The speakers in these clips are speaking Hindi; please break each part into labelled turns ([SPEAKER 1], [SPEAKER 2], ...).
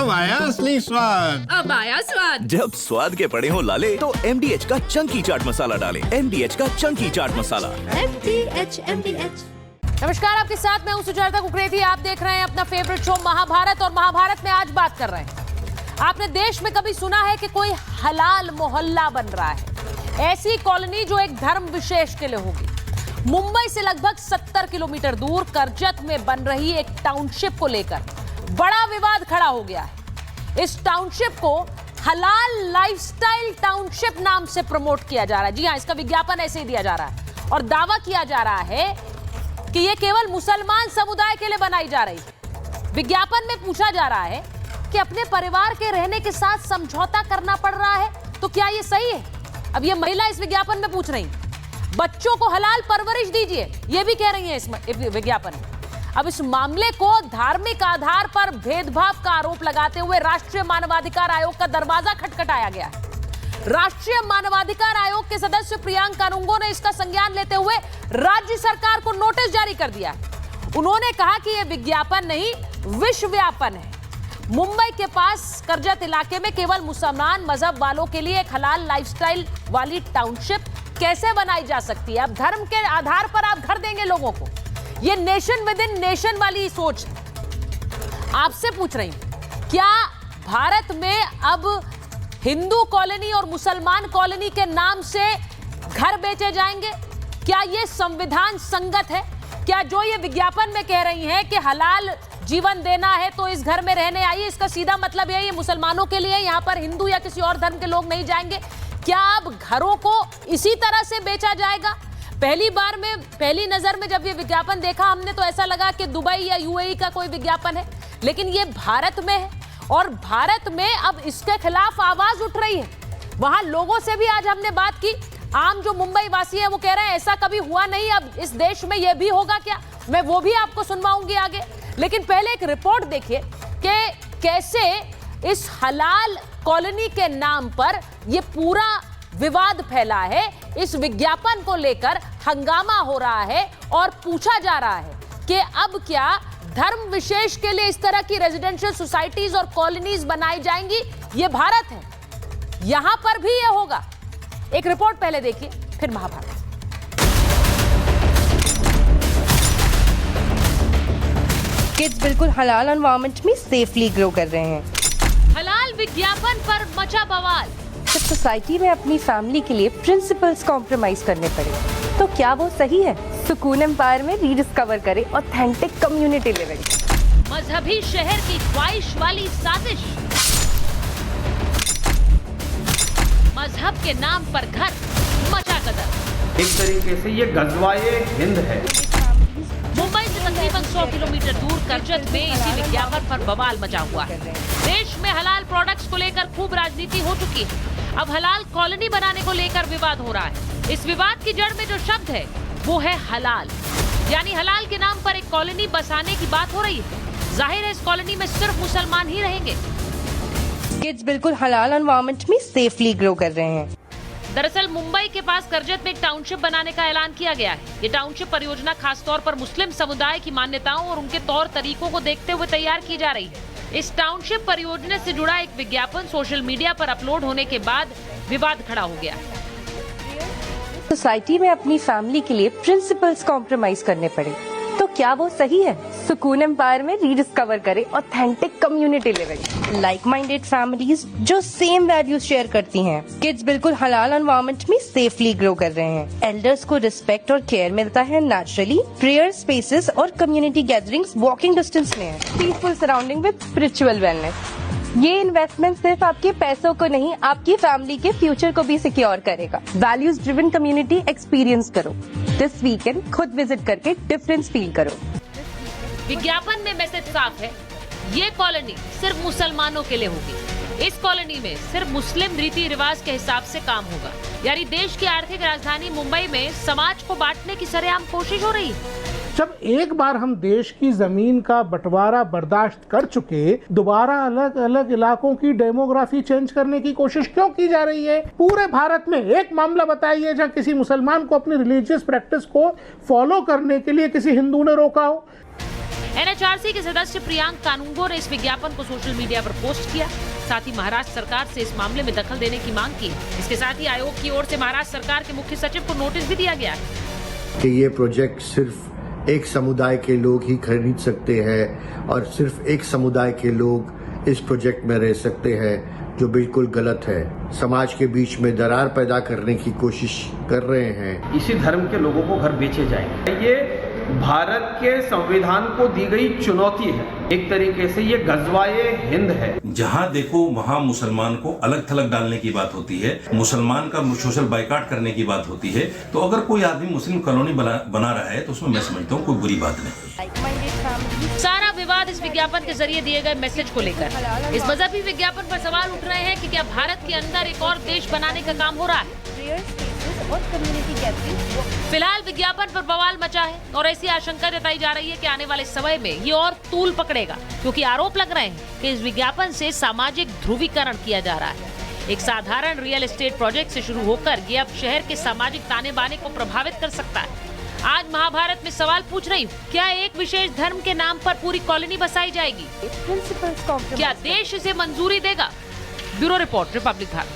[SPEAKER 1] अब आया असली स्वाद।
[SPEAKER 2] अब आया स्वाद।
[SPEAKER 3] जब स्वाद के पड़े हो लाले तो MDH का चंकी चाट मसाला डालें। MDH का चंकी चाट मसाला।
[SPEAKER 2] MDH।
[SPEAKER 4] नमस्कार, आपके साथ मैं हूं सुजाता कुकरेती। आप देख रहे हैं अपना फेवरेट शो महाभारत, और महाभारत में आज बात कर रहे हैं। आपने देश में कभी सुना है कि कोई हलाल मोहल्ला बन रहा है? ऐसी कॉलोनी जो एक धर्म विशेष के लिए होगी। मुंबई से लगभग 70 किलोमीटर दूर कर्जत में बन रही एक टाउनशिप को लेकर बड़ा विवाद खड़ा हो गया है। इस टाउनशिप को हलाल लाइफस्टाइल टाउनशिप नाम से प्रमोट किया जा रहा है। जी हां, इसका विज्ञापन ऐसे ही दिया जा रहा है और दावा किया जा रहा है कि यह केवल मुसलमान समुदाय के लिए बनाई जा रही है। विज्ञापन में पूछा जा रहा है कि अपने परिवार के रहने के साथ समझौता करना पड़ रहा है, तो क्या यह सही है? अब यह महिला इस विज्ञापन में पूछ रही है। बच्चों को हलाल परवरिश दीजिए, यह भी कह रही है इस विज्ञापन में। अब इस मामले को धार्मिक आधार पर भेदभाव का आरोप लगाते हुए राष्ट्रीय मानवाधिकार आयोग का दरवाजा खटखटाया गया है। राष्ट्रीय मानवाधिकार आयोग के सदस्य प्रियांक कानुंगो ने इसका संज्ञान लेते हुए राज्य सरकार को नोटिस जारी कर दिया है। उन्होंने कहा कि यह विज्ञापन नहीं, विश्वव्यापन है। मुंबई के पास कर्जत इलाके में केवल मुसलमान मजहब वालों के लिए एक हलाल लाइफस्टाइल वाली टाउनशिप कैसे बनाई जा सकती है? अब धर्म के आधार पर आप घर देंगे लोगों को? ये नेशन विद इन नेशन वाली सोच है। आपसे पूछ रही हूं, क्या भारत में अब हिंदू कॉलोनी और मुसलमान कॉलोनी के नाम से घर बेचे जाएंगे? क्या ये संविधान संगत है? क्या जो ये विज्ञापन में कह रही हैं कि हलाल जीवन देना है तो इस घर में रहने आइए, इसका सीधा मतलब है ये मुसलमानों के लिए, यहां पर हिंदू या किसी और धर्म के लोग नहीं जाएंगे? क्या अब घरों को इसी तरह से बेचा जाएगा? पहली नजर में जब ये विज्ञापन देखा हमने तो ऐसा लगा कि दुबई या UAE का कोई विज्ञापन है, लेकिन ये भारत में है और भारत में अब इसके खिलाफ आवाज उठ रही है। वहां लोगों से भी आज हमने बात की। आम जो मुंबई वासी है वो कह रहे हैं ऐसा कभी हुआ नहीं, अब इस देश में ये भी होगा क्या? मैं वो भी आपको सुनवाऊंगी आगे, लेकिन पहले एक रिपोर्ट देखिए कि कैसे इस हलाल कॉलोनी के नाम पर ये पूरा विवाद फैला है। इस विज्ञापन को लेकर हंगामा हो रहा है और पूछा जा रहा है कि अब क्या धर्म विशेष के लिए इस तरह की रेजिडेंशियल सोसाइटीज और कॉलोनीज बनाई जाएंगी? ये भारत है, यहां पर भी ये होगा। एक रिपोर्ट पहले देखिए, फिर महाभारत।
[SPEAKER 5] किड्स बिल्कुल हलाल एनवायरनमेंट में सेफली ग्रो कर रहे हैं।
[SPEAKER 4] हलाल विज्ञापन पर मचा बवाल।
[SPEAKER 5] जब सोसाइटी में अपनी फैमिली के लिए प्रिंसिपल्स कॉम्प्रोमाइज करने पड़े तो क्या वो सही है? सुकून एम्पायर में रीडिस्कवर करें ऑथेंटिक कम्युनिटी लिविंग।
[SPEAKER 4] मजहबी शहर की ख्वाहिश वाली साजिश। मजहब के नाम पर घर, मचा कदर।
[SPEAKER 6] एक तरीके से ये गजवाए हिंद है।
[SPEAKER 4] मुंबई से तकरीबन 100 किलोमीटर दूर कर्जत में इसी विज्ञापन पर बवाल मचा हुआ है। देश में हलाल प्रोडक्ट्स को लेकर खूब राजनीति हो चुकी है। अब हलाल कॉलोनी बनाने को लेकर विवाद हो रहा है। इस विवाद की जड़ में जो शब्द है वो है हलाल, यानी हलाल के नाम पर एक कॉलोनी बसाने की बात हो रही है। जाहिर है इस कॉलोनी में सिर्फ मुसलमान ही रहेंगे।
[SPEAKER 5] किड्स बिल्कुल हलाल एनवायरनमेंट में सेफली ग्रो कर रहे हैं।
[SPEAKER 4] दरअसल मुंबई के पास कर्जत में एक टाउनशिप बनाने का ऐलान किया गया है। ये टाउनशिप परियोजना खासतौर पर मुस्लिम समुदाय की मान्यताओं और उनके तौर तरीकों को देखते हुए तैयार की जा रही है। इस टाउनशिप परियोजना से जुड़ा एक विज्ञापन सोशल मीडिया पर अपलोड होने के बाद विवाद खड़ा हो गया।
[SPEAKER 5] सोसाइटी में अपनी फैमिली के लिए प्रिंसिपल्स कॉम्प्रोमाइज करने पड़े तो क्या वो सही है? सुकून एम्पायर में रीडिस्कवर करें authentic community living. Like minded families जो सेम वैल्यूज शेयर करती हैं। किड्स बिल्कुल हलाल एनवायरनमेंट में सेफली ग्रो कर रहे हैं। एल्डर्स को रिस्पेक्ट और केयर मिलता है नेचुरली। प्रेयर स्पेसेस और कम्युनिटी गैदरिंग्स वॉकिंग डिस्टेंस में है। Peaceful surrounding with spiritual wellness. ये इन्वेस्टमेंट सिर्फ आपके पैसों को नहीं, आपकी फैमिली के फ्यूचर को भी सिक्योर करेगा। वैल्यूज ड्रिवन कम्युनिटी एक्सपीरियंस करो। दिस वीकेंड खुद विजिट करके डिफरेंस फील करो।
[SPEAKER 4] विज्ञापन में मैसेज साफ है, ये कॉलोनी सिर्फ मुसलमानों के लिए होगी। इस कॉलोनी में सिर्फ मुस्लिम रीति रिवाज के हिसाब से काम होगा। यानी देश की आर्थिक राजधानी मुंबई में समाज को बांटने की सरेआम कोशिश हो रही है।
[SPEAKER 7] जब एक बार हम देश की जमीन का बंटवारा बर्दाश्त कर चुके, दोबारा अलग अलग इलाकों की डेमोग्राफी चेंज करने की कोशिश क्यों की जा रही है? पूरे भारत में एक मामला बताइए जहाँ किसी मुसलमान को अपनी रिलीजियस प्रैक्टिस को फॉलो करने के लिए किसी हिंदू ने रोका हो।
[SPEAKER 4] एनएचआरसी के सदस्य प्रियांक कानूंगो ने इस विज्ञापन को सोशल मीडिया पर पोस्ट किया। साथ ही महाराष्ट्र सरकार से इस मामले में दखल देने की मांग की। इसके साथ ही आयोग की ओर से महाराष्ट्र सरकार के मुख्य सचिव को नोटिस भी दिया गया है
[SPEAKER 8] कि ये प्रोजेक्ट सिर्फ एक समुदाय के लोग ही खरीद सकते हैं और सिर्फ एक समुदाय के लोग इस प्रोजेक्ट में रह सकते हैं, जो बिल्कुल गलत है। समाज के बीच में दरार पैदा करने की कोशिश कर रहे हैं।
[SPEAKER 6] इसी धर्म के लोगों को घर बेचे जाएंगे। ये भारत के संविधान को दी गई चुनौती है। एक तरीके से ये गजवाए हिंद है। जहां देखो वहां मुसलमान को अलग थलग डालने की बात होती है, मुसलमान का सोशल बाइकाट करने की बात होती है। तो अगर कोई आदमी मुस्लिम कॉलोनी बना रहा है तो उसमें मैं समझता हूँ कोई बुरी बात नहीं।
[SPEAKER 4] सारा विवाद इस विज्ञापन के जरिए दिए गए मैसेज को लेकर। इस मजहबी विज्ञापन पर सवाल उठ रहे हैं कि क्या भारत के अंदर एक और देश बनाने का काम हो रहा है। फिलहाल विज्ञापन पर बवाल मचा है और ऐसी आशंका जताई जा रही है कि आने वाले समय में ये और तूल पकड़ेगा, क्योंकि आरोप लग रहे हैं कि इस विज्ञापन से सामाजिक ध्रुवीकरण किया जा रहा है। एक साधारण रियल एस्टेट प्रोजेक्ट से शुरू होकर ये अब शहर के सामाजिक ताने बाने को प्रभावित कर सकता है। आज महाभारत में सवाल पूछ रही हूँ, क्या एक विशेष धर्म के नाम पर पूरी कॉलोनी बसाई जाएगी? क्या देश इसे मंजूरी देगा? Bureau report, Republic Bharat.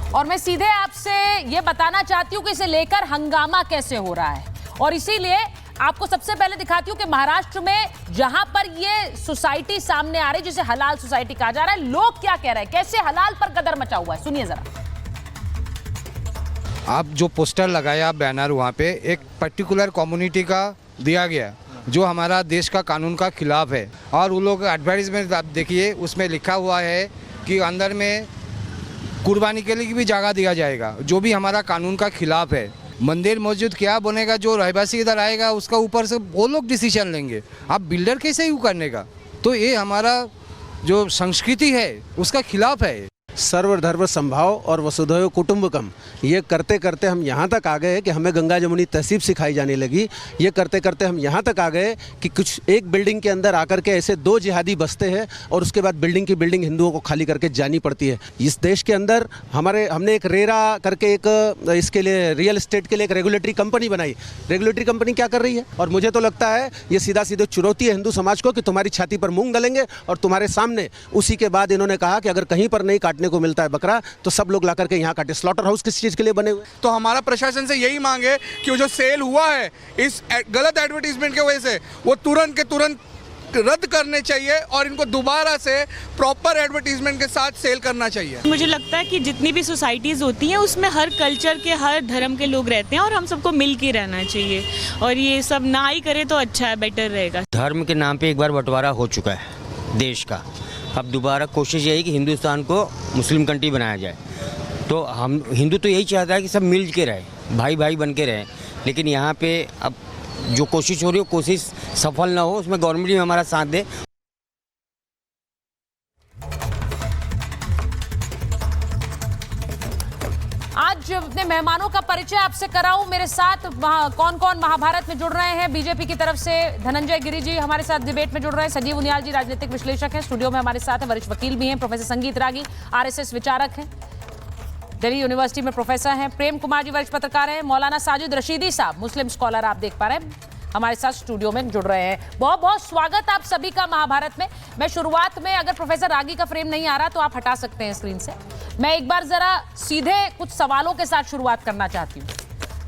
[SPEAKER 4] और मैं सीधे आपसे ये बताना चाहती हूँ कि इसे लेकर हंगामा कैसे हो रहा है, और इसीलिए आपको सबसे पहले दिखाती हूँ कि महाराष्ट्र में जहां पर ये सोसाइटी सामने आ रही, जिसे हलाल सोसाइटी कहा जा रहा है, लोग क्या कह रहे हैं, कैसे हलाल पर कदर मचा हुआ है, सुनिए जरा।
[SPEAKER 9] आप जो पोस्टर लगाया बैनर, वहाँ पे एक पर्टिकुलर कम्युनिटी का दिया गया जो हमारा देश का कानून का खिलाफ है। और वो लोग एडवर्टाइजमेंट आप देखिए, उसमें लिखा हुआ है कि अंदर में कुर्बानी के लिए भी जगह दिया जाएगा, जो भी हमारा कानून का खिलाफ है। मंदिर मस्जिद क्या बनेगा, जो रहवासी इधर आएगा उसका ऊपर से वो लोग डिसीजन लेंगे। आप बिल्डर कैसे यू करने का, तो ये हमारा जो संस्कृति है उसका खिलाफ है।
[SPEAKER 10] सर्वधर्म संभाव और वसुधैव कुटुंबकम, ये करते करते हम यहाँ तक आ गए कि हमें गंगा जमुनी तहसीब सिखाई जाने लगी। ये करते करते हम यहाँ तक आ गए कि कुछ एक बिल्डिंग के अंदर आकर के ऐसे 2 जिहादी बसते हैं और उसके बाद बिल्डिंग की बिल्डिंग हिंदुओं को खाली करके जानी पड़ती है। इस देश के अंदर हमने एक रेरा करके एक इसके लिए रियल एस्टेट के लिए एक रेगुलेटरी कंपनी बनाई। रेगुलेटरी कंपनी क्या कर रही है, और मुझे तो लगता है ये सीधा सीधे चुनौती है हिंदू समाज को कि तुम्हारी छाती पर मूंग डालेंगे और तुम्हारे सामने। उसी के बाद इन्होंने कहा कि अगर कहीं पर नहीं काटने को मिलता है बकरा तो सब लोग ला करके यहाँ काटे। स्लॉटर हाउस किस चीज के लिए बने हुए?
[SPEAKER 11] तो हमारा प्रशासन से यही मांग है कि वो जो सेल हुआ है इस गलत एडवर्टीजमेंट की वजह से, वो तुरंत के तुरंत रद्द करने चाहिए और इनको दोबारा से प्रॉपर एडवर्टीजमेंट के साथ सेल करना चाहिए।
[SPEAKER 12] मुझे लगता है कि जितनी भी सोसाइटीज होती हैं उसमें हर कल्चर के, हर धर्म के लोग रहते हैं और हम सबको मिल के रहना चाहिए, और ये सब ना ही करे तो अच्छा है, बेटर रहेगा।
[SPEAKER 13] धर्म के नाम पे एक बार बंटवारा हो चुका है देश का। अब दोबारा कोशिश यही कि हिंदुस्तान को मुस्लिम कंट्री बनाया जाए। तो हम हिंदू तो यही चाहता है कि सब मिल के रहे, भाई भाई बन के रहे। लेकिन यहाँ पे अब जो कोशिश हो रही है कोशिश सफल ना हो, उसमें गवर्नमेंट भी हमारा साथ दे।
[SPEAKER 4] आज अपने मेहमानों का परिचय आपसे कराऊं। मेरे साथ कौन कौन महाभारत में जुड़ रहे हैं। बीजेपी की तरफ से धनंजय गिरी जी हमारे साथ डिबेट में जुड़ रहे हैं। संजीव उनियाल जी राजनीतिक विश्लेषक हैं, स्टूडियो में हमारे साथ हैं। वरिष्ठ वकील भी हैं। प्रोफेसर संगीत रागी आरएसएस विचारक हैं, दिल्ली यूनिवर्सिटी में प्रोफेसर हैं। प्रेम कुमार जी वरिष्ठ पत्रकार हैं। मौलाना साजिद रशीदी साहब मुस्लिम स्कॉलर आप देख पा रहे हैं, हमारे साथ स्टूडियो में जुड़ रहे हैं। बहुत बहुत स्वागत आप सभी का महाभारत में। मैं शुरुआत में, अगर प्रोफेसर रागी का फ्रेम नहीं आ रहा तो आप हटा सकते हैं स्क्रीन से। मैं एक बार जरा सीधे कुछ सवालों के साथ शुरुआत करना चाहती हूँ।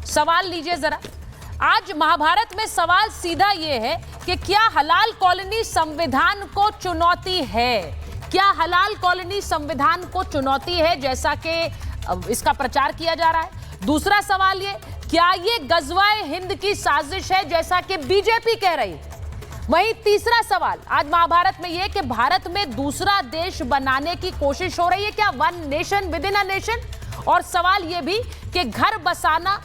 [SPEAKER 4] सवाल लीजिए जरा। आज महाभारत में सवाल सीधा ये है कि क्या हलाल कॉलोनी संविधान को चुनौती है? क्या हलाल कॉलोनी संविधान को चुनौती है, जैसा कि इसका प्रचार किया जा रहा है? दूसरा सवाल ये, क्या ये गजवाए हिंद की साजिश है, जैसा कि बीजेपी कह रही है? वहीं तीसरा सवाल आज महाभारत में यह कि भारत में दूसरा देश बनाने की कोशिश हो रही है क्या, one nation with in a nation? और सवाल यह भी कि घर बसाना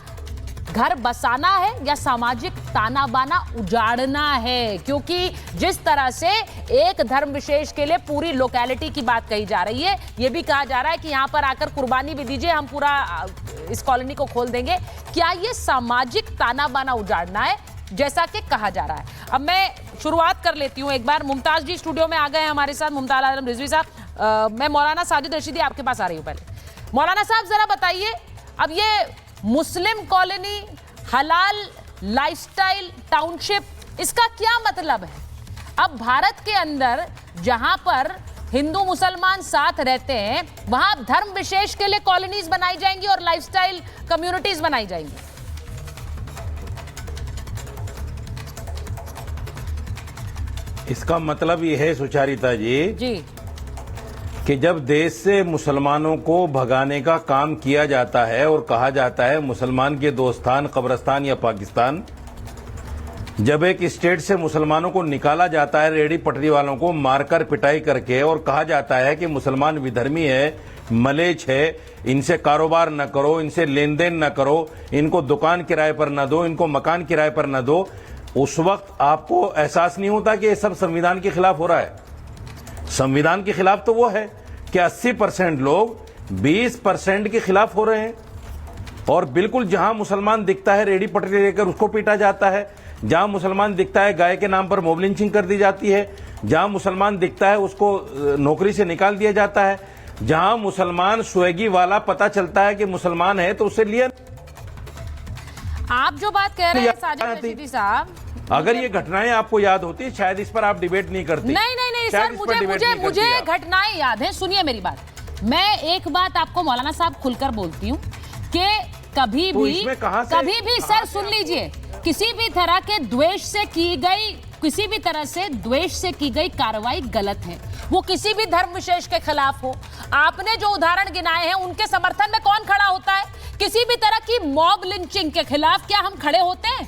[SPEAKER 4] है या सामाजिक ताना बाना उजाड़ना है, क्योंकि जिस तरह से एक धर्म विशेष के लिए पूरी लोकेलिटी की बात कही जा रही है, यह भी कहा जा रहा है कि यहां पर आकर कुर्बानी भी दीजिए, हम पूरा इस कॉलोनी को खोल देंगे। क्या यह सामाजिक ताना बाना उजाड़ना है, जैसा कि कहा जा रहा है? अब मैं शुरुआत कर लेती हूं। एक बार मुमताज जी स्टूडियो में आ गए हैं हमारे साथ, मुमताज आलम रिजवी साहब। मैं मौलाना साजिद रशीदी आपके पास आ रही हूं। पहले मौलाना साहब जरा बताइए, अब ये मुस्लिम कॉलोनी हलाल लाइफस्टाइल टाउनशिप, इसका क्या मतलब है? अब भारत के अंदर जहां पर हिंदू मुसलमान साथ रहते हैं वहां धर्म विशेष के लिए कॉलोनीज बनाई जाएंगी और लाइफस्टाइल कम्युनिटीज बनाई जाएंगी।
[SPEAKER 6] इसका मतलब ये है सुचारिता जी कि जब देश से मुसलमानों को भगाने का काम किया जाता है और कहा जाता है मुसलमान के दोस्तान कब्रिस्तान या पाकिस्तान, जब एक स्टेट से मुसलमानों को निकाला जाता है रेडी पटरी वालों को मारकर पिटाई करके और कहा जाता है कि मुसलमान विधर्मी है, मलेच्छ है, इनसे कारोबार न करो, इनसे लेन देन न करो, इनको दुकान किराए पर न दो, इनको मकान किराए पर न दो, उस वक्त आपको एहसास नहीं होता कि ये सब संविधान के खिलाफ हो रहा है। संविधान के खिलाफ तो वो है कि 80% लोग 20% के खिलाफ हो रहे हैं। और बिल्कुल जहां मुसलमान दिखता है रेडी पटरी लेकर उसको पीटा जाता है, जहां मुसलमान दिखता है गाय के नाम पर मॉब लिंचिंग कर दी जाती है, जहां मुसलमान दिखता है उसको नौकरी से निकाल दिया जाता है, जहां मुसलमान स्विगी वाला पता चलता है कि मुसलमान है तो उससे लिया।
[SPEAKER 4] आप जो बात कह रहे हैं साजिद रशीदी साहब,
[SPEAKER 6] अगर ये घटनाएं आपको याद होती शायद इस पर आप डिबेट नहीं करती।
[SPEAKER 4] नहीं सर, मुझे घटनाएं याद है। सुनिए मेरी बात, मैं एक बात आपको मौलाना साहब खुलकर बोलती हूँ कि कभी भी सर सुन लीजिए, किसी भी तरह से की गई कार्रवाई गलत है, वो किसी भी धर्म विशेष के खिलाफ हो। आपने जो उदाहरण गिनाए हैं उनके समर्थन में कौन खड़ा होता है? किसी भी तरह की मॉब लिंचिंग के खिलाफ क्या हम खड़े होते हैं?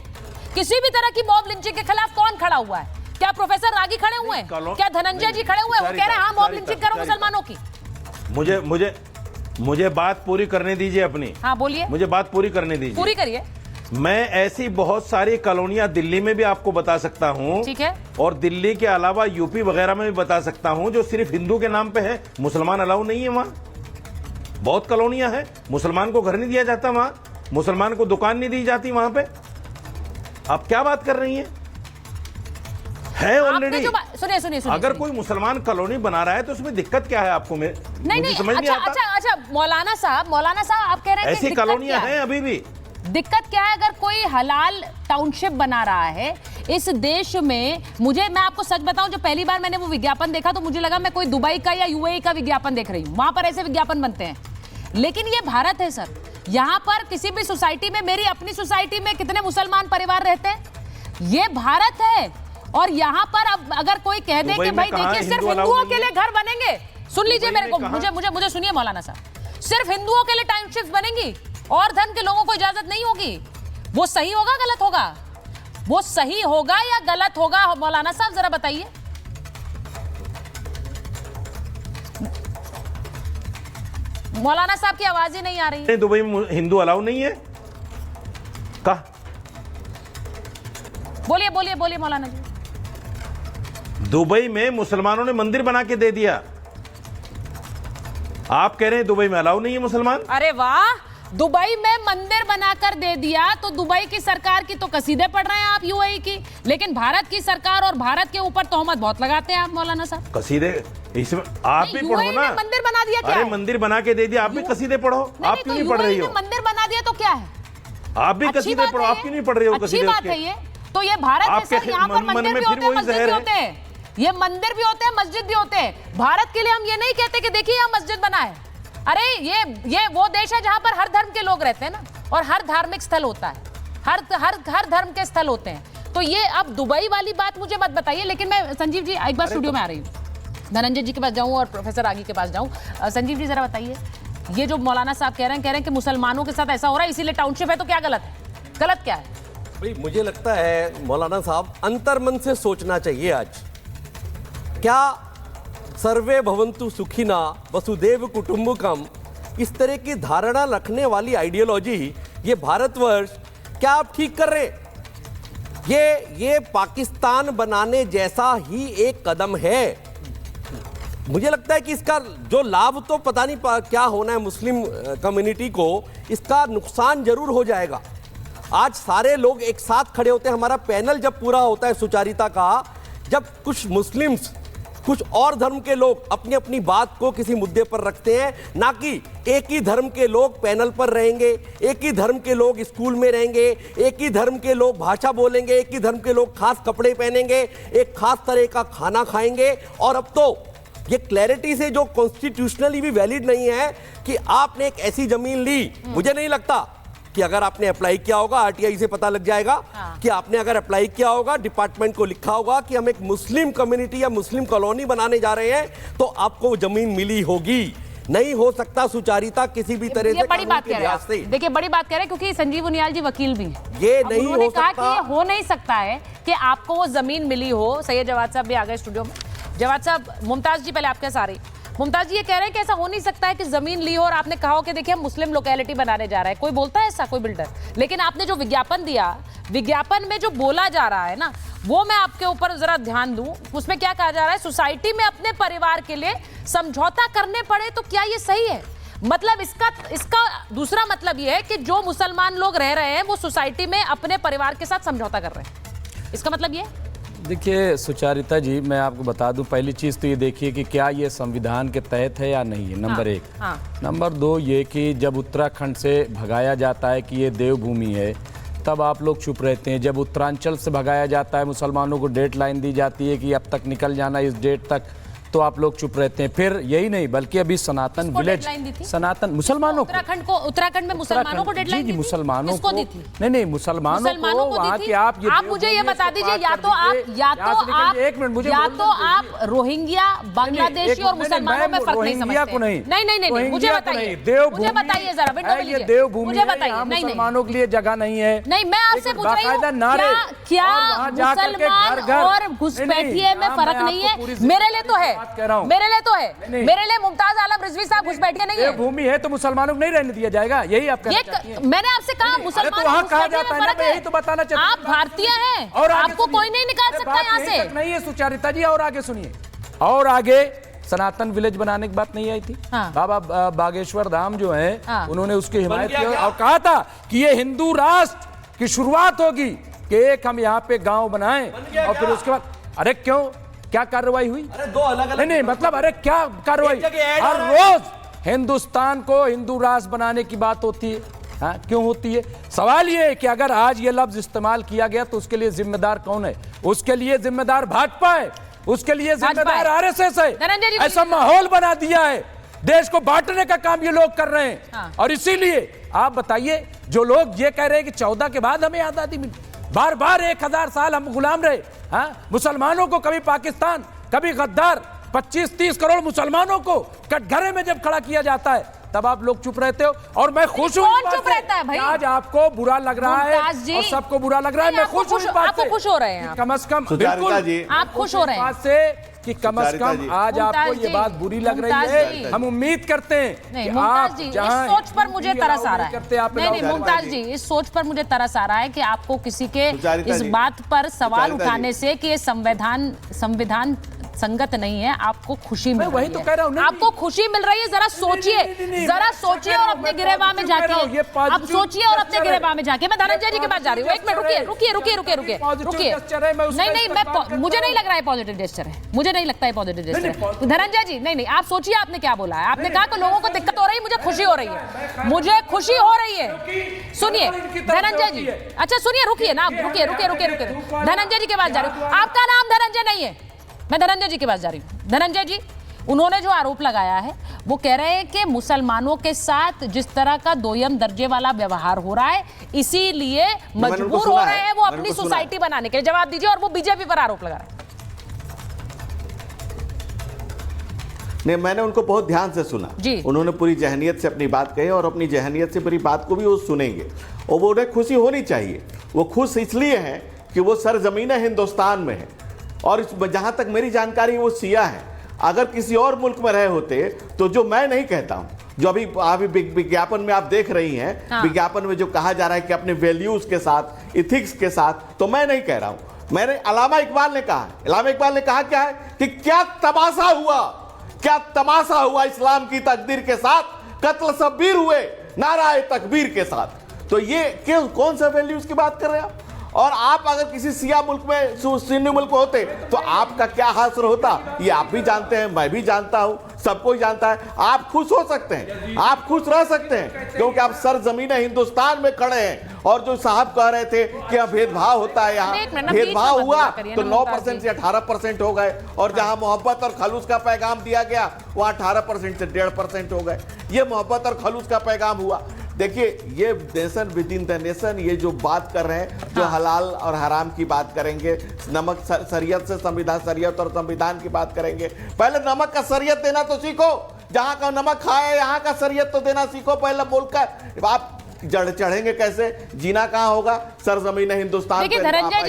[SPEAKER 4] किसी भी तरह की मॉब लिंचिंग के खिलाफ कौन खड़ा हुआ है? क्या प्रोफेसर रागी खड़े हुए हैं? क्या धनंजय जी खड़े हुए हैं? वो कह रहे हैं हाँ मॉब लिंचिंग करो मुसलमानों की।
[SPEAKER 6] मुझे बात पूरी करने दीजिए अपनी।
[SPEAKER 4] हाँ बोलिए।
[SPEAKER 6] मुझे बात पूरी करने दीजिए।
[SPEAKER 4] पूरी करिए।
[SPEAKER 6] मैं ऐसी बहुत सारी कॉलोनियां दिल्ली में भी आपको बता सकता हूं,
[SPEAKER 4] ठीक है, और
[SPEAKER 6] दिल्ली के अलावा यूपी वगैरह में भी बता सकता हूं जो सिर्फ हिंदू के नाम पे है, मुसलमान अलाउ नहीं है। वहां बहुत कॉलोनियां हैं, मुसलमान को घर नहीं दिया जाता, वहां मुसलमान को दुकान नहीं दी जाती। वहां पे आप क्या बात कर रही हैं? है ऑलरेडी।
[SPEAKER 4] सुनिए
[SPEAKER 6] अगर कोई मुसलमान कॉलोनी बना रहा है तो उसमें दिक्कत क्या है आपको?
[SPEAKER 4] नहीं समझ नहीं आता। अच्छा मौलाना साहब आप कह रहे हैं
[SPEAKER 6] ऐसी कॉलोनियां हैं अभी भी।
[SPEAKER 4] दिक्कत क्या है? अगर कोई हलाल टाउनशिप बना रहा है इस देश में, मैं आपको सच बताऊं, जो पहली बार मैंने वो विज्ञापन देखा तो मुझे लगा मैं कोई दुबई का या यूएई का विज्ञापन देख रही हूं। वहां पर ऐसे विज्ञापन बनते हैं, लेकिन ये भारत है सर। यहां पर किसी भी सोसाइटी में, मेरी अपनी सोसाइटी में कितने मुसलमान परिवार रहते हैं, ये भारत है। और यहाँ पर अब अगर कोई कह दे कि भाई देखिए सिर्फ हिंदुओं के लिए घर बनेंगे, सुन लीजिए मेरे को, मुझे सुनिए मौलाना साहब, सिर्फ हिंदुओं के लिए टाउनशिप्स बनेंगी और धर्म के लोगों को इजाजत नहीं होगी, वो सही होगा गलत होगा? वो सही होगा या गलत होगा मौलाना साहब जरा बताइए। मौलाना साहब की आवाज ही नहीं आ रही है।
[SPEAKER 6] दुबई में हिंदू अलाउ नहीं है का?
[SPEAKER 4] बोलिए मौलाना जी।
[SPEAKER 6] दुबई में मुसलमानों ने मंदिर बना के दे दिया, आप कह रहे हैं दुबई में अलाउ नहीं है मुसलमान?
[SPEAKER 4] अरे वाह, दुबई में मंदिर बनाकर दे दिया तो दुबई की सरकार की तो कसीदे पढ़ रहे हैं आप यूएई की, लेकिन भारत की सरकार और भारत के ऊपर तोहमत बहुत लगाते हैं आप मौलाना साहब।
[SPEAKER 6] कसीदे इसमें आप भी पढ़ो ना।
[SPEAKER 4] मंदिर बना दिया क्या?
[SPEAKER 6] अरे मंदिर बना के दे दिया, आप भी कसीदे पढ़ो। आप क्यों नहीं पढ़ रही हो?
[SPEAKER 4] मंदिर बना दिया तो क्या है?
[SPEAKER 6] आप भी कसीदे पढ़ो, आप क्यों नहीं पढ़ रही हो?
[SPEAKER 4] अच्छी बात है ये तो। ये भारत है सर, यहाँ पर मंदिर भी होते हैं, मस्जिद भी होते हैं। ये मंदिर भी होते हैं, मस्जिद भी होते हैं। भारत के लिए हम ये नहीं कहते कि देखिए यहाँ मस्जिद बना है। अरे ये वो देश है जहां पर हर धर्म के लोग रहते हैं ना, और हर धार्मिक स्थल होता है, हर धर्म के स्थल होते हैं। तो ये अब दुबई वाली बात मुझे मत बताइए। लेकिन मैं संजीव जी एक बार स्टूडियो में आ रही हूँ, धनंजय जी के पास जाऊं और प्रोफेसर आगी के पास जाऊं। संजीव जी जरा बताइए, ये जो मौलाना साहब कह रहे हैं कि मुसलमानों के साथ ऐसा हो रहा है इसीलिए टाउनशिप है, तो क्या गलत है? गलत क्या है
[SPEAKER 14] भाई? मुझे लगता है मौलाना साहब अंतर्मन से सोचना चाहिए। आज क्या सर्वे भवन्तु सुखिना वसुदेव कुटुंबकम, इस तरह की धारणा रखने वाली आइडियोलॉजी ये भारतवर्ष क्या आप ठीक कर रहे? ये पाकिस्तान बनाने जैसा ही एक कदम है। मुझे लगता है कि इसका जो लाभ तो पता नहीं क्या होना है मुस्लिम कम्युनिटी को, इसका नुकसान जरूर हो जाएगा। आज सारे लोग एक साथ खड़े होते हैं। हमारा पैनल जब पूरा होता है सुचारिता का, जब कुछ मुस्लिम्स कुछ और धर्म के लोग अपनी अपनी बात को किसी मुद्दे पर रखते हैं, ना कि एक ही धर्म के लोग पैनल पर रहेंगे, एक ही धर्म के लोग स्कूल में रहेंगे, एक ही धर्म के लोग भाषा बोलेंगे, एक ही धर्म के लोग खास कपड़े पहनेंगे, एक खास तरह का खाना खाएंगे। और अब तो ये क्लैरिटी से जो कॉन्स्टिट्यूशनली भी वैलिड नहीं है कि आपने एक ऐसी जमीन ली, मुझे नहीं लगता कि अगर आपने अप्लाई किया होगा, आरटीआई से पता लग जाएगा कि आपने अगर अप्लाई किया होगा, डिपार्टमेंट को लिखा होगा कि हम एक मुस्लिम कम्युनिटी या मुस्लिम कॉलोनी बनाने जा रहे हैं, तो आपको वो जमीन मिली होगी। नहीं हो सकता सुचारिता किसी भी तरह से।
[SPEAKER 4] बड़ी बात कह रहे हैं, देखिए बड़ी बात कह रहे हैं, क्योंकि संजीव उनियाल जी वकील भी हैं।
[SPEAKER 14] ये नहीं हो
[SPEAKER 4] सकता, कि ये हो नहीं सकता है कि आपको वो जमीन मिली हो। सैयद जवाद साहब भी आ गए स्टूडियो में। जवाद साहब, मुमताज जी पहले आपके सारे। मुमताज जी ये कह रहे हैं कि ऐसा हो नहीं सकता है कि जमीन ली हो और आपने कहा हो कि देखिए हम मुस्लिम लोकेलिटी बनाने जा रहे हैं। कोई बोलता है ऐसा, कोई बिल्डर? लेकिन आपने जो विज्ञापन दिया, विज्ञापन में जो बोला जा रहा है ना, वो मैं आपके ऊपर जरा ध्यान दूं। उसमें क्या कहा जा रहा है? सोसाइटी में अपने परिवार के लिए समझौता करने पड़े, तो क्या ये सही है? मतलब इसका दूसरा मतलब ये है कि जो मुसलमान लोग रह रहे हैं वो सोसाइटी में अपने परिवार के साथ समझौता कर रहे हैं। इसका मतलब ये?
[SPEAKER 15] देखिए सुचारिता जी, मैं आपको बता दूं, पहली चीज़ तो ये देखिए कि क्या ये संविधान के तहत है या नहीं है, नंबर एक। नंबर दो ये कि जब उत्तराखंड से भगाया जाता है कि ये देवभूमि है, तब आप लोग चुप रहते हैं। जब उत्तरांचल से भगाया जाता है, मुसलमानों को डेट लाइन दी जाती है कि अब तक निकल जाना इस डेट तक, तो आप लोग चुप रहते हैं। फिर यही नहीं बल्कि अभी सनातन विलेज, सनातन मुसलमानों
[SPEAKER 4] उत्तराखंड में मुसलमानों को डेडलाइन दी थी?
[SPEAKER 15] मुसलमानों को
[SPEAKER 4] दी थी?
[SPEAKER 15] नहीं मुसलमानों को वहाँ की आप
[SPEAKER 4] मुझे ये बता दीजिए, या तो आप रोहिंग्या, बांग्लादेशी और मुसलमानों में फर्क नहीं समझते? नहीं, मुझे बताइए जरा, मुझे बताइए।
[SPEAKER 15] मुसलमानों के लिए जगह नहीं है।
[SPEAKER 4] नहीं, मैं आपसे पूछ रही हूँ, क्या मुसलमान और घुसपैठिए में फर्क नहीं है? मेरे लिए तो है, मेरे लिए तो है। मेरे लिए मुमताज आलम रिजवी साहब घुसपैठिए नहीं है।
[SPEAKER 15] भूमि है तो मुसलमानों को नहीं रहने दिया जाएगा, यही आप कहना चाहती हैं?
[SPEAKER 4] मैंने आपसे कहा मुसलमान
[SPEAKER 15] तो वहाँ कहा जाता है ना, मैं यही तो बताना चाहती हूँ।
[SPEAKER 4] आप भारतीय हैं और आपको कोई नहीं निकाल सकता यहाँ से।
[SPEAKER 15] नहीं है सुचारिता जी, और आगे सुनिए। और आगे सनातन विलेज बनाने की बात नहीं आई थी? बाबा बागेश्वर धाम जो है, उन्होंने उसकी हिमायत की और कहा था कि ये हिंदू राष्ट्र की शुरुआत होगी, कि एक हम यहाँ पे गाँव बनाएं और फिर उसके बाद। अरे क्यों, क्या कार्रवाई हुई?
[SPEAKER 14] अरे दो अलग-अलग
[SPEAKER 15] नहीं, मतलब अरे क्या कार्रवाई? हर रोज हिंदुस्तान को हिंदू राष्ट्र बनाने की बात होती है। हाँ, क्यों होती है? सवाल ये है कि अगर आज ये लफ्ज इस्तेमाल किया गया तो उसके लिए जिम्मेदार कौन है? उसके लिए जिम्मेदार भाजपा है, उसके लिए जिम्मेदार आरएसएस है। ऐसा माहौल बना दिया है, देश को बांटने का काम ये लोग कर रहे हैं। और इसीलिए आप बताइए, जो लोग ये कह रहे हैं कि 14 के बाद हमें आजादी मिली, बार बार 1000 साल हम गुलाम रहे। हाँ, मुसलमानों को कभी पाकिस्तान, कभी गद्दार, 25-30 करोड़ मुसलमानों को कटघरे में जब खड़ा किया जाता है, तब आप लोग चुप रहते हो। और मैं खुश हूँ,
[SPEAKER 4] कौन चुप रहता है भाई?
[SPEAKER 15] आज आपको बुरा लग रहा है और सबको बुरा लग रहा है। मैं खुश हूँ,
[SPEAKER 4] आपको खुश हो रहे हैं,
[SPEAKER 15] कम से कम
[SPEAKER 1] बिल्कुल
[SPEAKER 4] आप खुश हो रहे हैं
[SPEAKER 15] से कि कम से कम आज आपको ये बात बुरी लग रही है। हम उम्मीद करते हैं कि आप
[SPEAKER 4] इस सोच पर मुझे तरस आ रहा है। नहीं, मुमताज जी, इस सोच पर मुझे तरस आ रहा है कि आपको किसी के इस बात पर सवाल उठाने से कि ये संविधान संगत नहीं है, आपको खुशी मिल रही है।
[SPEAKER 15] तो कह रहा हूं,
[SPEAKER 4] आपको खुशी मिल रही है। जरा सोचिए और अपने गिरेबान में जाके, अब सोचिए और अपने गिरेबान में जाके। मैं धनंजय जी के पास जा रही हूँ। एक मिनट रुकिए। नहीं, मैं मुझे नहीं लग रहा है पॉजिटिव जेस्चर है, मुझे नहीं लगता है पॉजिटिव जेस्चर है। धनंजय जी, नहीं, आप सोचिए आपने क्या बोला है। आपने कहा कि लोगों को दिक्कत हो रही है, मुझे खुशी हो रही है, मुझे खुशी हो रही है। सुनिए धनंजय जी, अच्छा सुनिए, रुकिए ना, रुकिए। धनंजय जी के पास जा रही हूँ। आपका नाम धनंजय नहीं है, मैं धनंजय जी के पास जा रही हूँ। धनंजय जी, उन्होंने जो आरोप लगाया है वो कह रहे हैं कि मुसलमानों के साथ जिस तरह का दोयम दर्जे वाला व्यवहार हो रहा है, इसीलिए मजबूर हो रहे हैं वो अपनी सोसाइटी बनाने के लिए। जवाब दीजिए। और वो बीजेपी पर आरोप लगा रहे हैं।
[SPEAKER 1] नहीं, मैंने उनको बहुत ध्यान से सुना जी। उन्होंने पूरी जहनियत से अपनी बात कही और अपनी जहनियत से पूरी बात को भी वो सुनेंगे और वो उन्हें खुशी होनी चाहिए। वो खुश इसलिए हैं कि वो सरजमीन हिंदुस्तान में है और जहां तक मेरी जानकारी वो सिया है। अगर किसी और मुल्क में रहे होते तो जो मैं नहीं कहता हूं, जो अभी विज्ञापन में आप देख रही हैं, विज्ञापन में जो कहा जा रहा है कि अपने वैल्यूज के साथ, इथिक्स के साथ, तो मैं नहीं कह रहा हूं। मैंने अल्लामा इकबाल ने कहा क्या है कि क्या तमाशा हुआ इस्लाम की तकदीर के साथ, कत्ल शब्बीर हुए नाराए तकबीर के साथ। तो ये कौन सा वैल्यूज की बात कर रहे हैं आप? और आप अगर किसी सिया मुल्क में सुन्नी मुल्क में होते तो आपका क्या हासिल होता, ये आप भी जानते हैं, मैं भी जानता हूं, सबको ही जानता है। आप खुश हो सकते हैं, आप खुश रह सकते हैं, क्योंकि आप सरजमीन हिंदुस्तान में खड़े हैं। और जो साहब कह रहे थे कि यहाँ भेदभाव होता है, यहाँ भेदभाव हुआ तो 9% से 18% हो गए, और जहां मोहब्बत और खलूस का पैगाम दिया गया वहां 18% से 1.5% हो गए। ये मोहब्बत और खलूस का पैगाम हुआ। देखिए, ये nation with in the nation, ये जो बात कर रहे हैं, जो हलाल और हराम की बात करेंगे, नमक शरीयत से संविधान, शरीयत और संविधान की बात करेंगे। पहले नमक का शरीयत देना तो सीखो, जहां का नमक खाए यहाँ का शरीयत तो देना सीखो पहले बोलकर। आप चढ़ेंगे कैसे, जीना कहाँ होगा सरजमीन हिंदुस्तान।
[SPEAKER 4] देखिए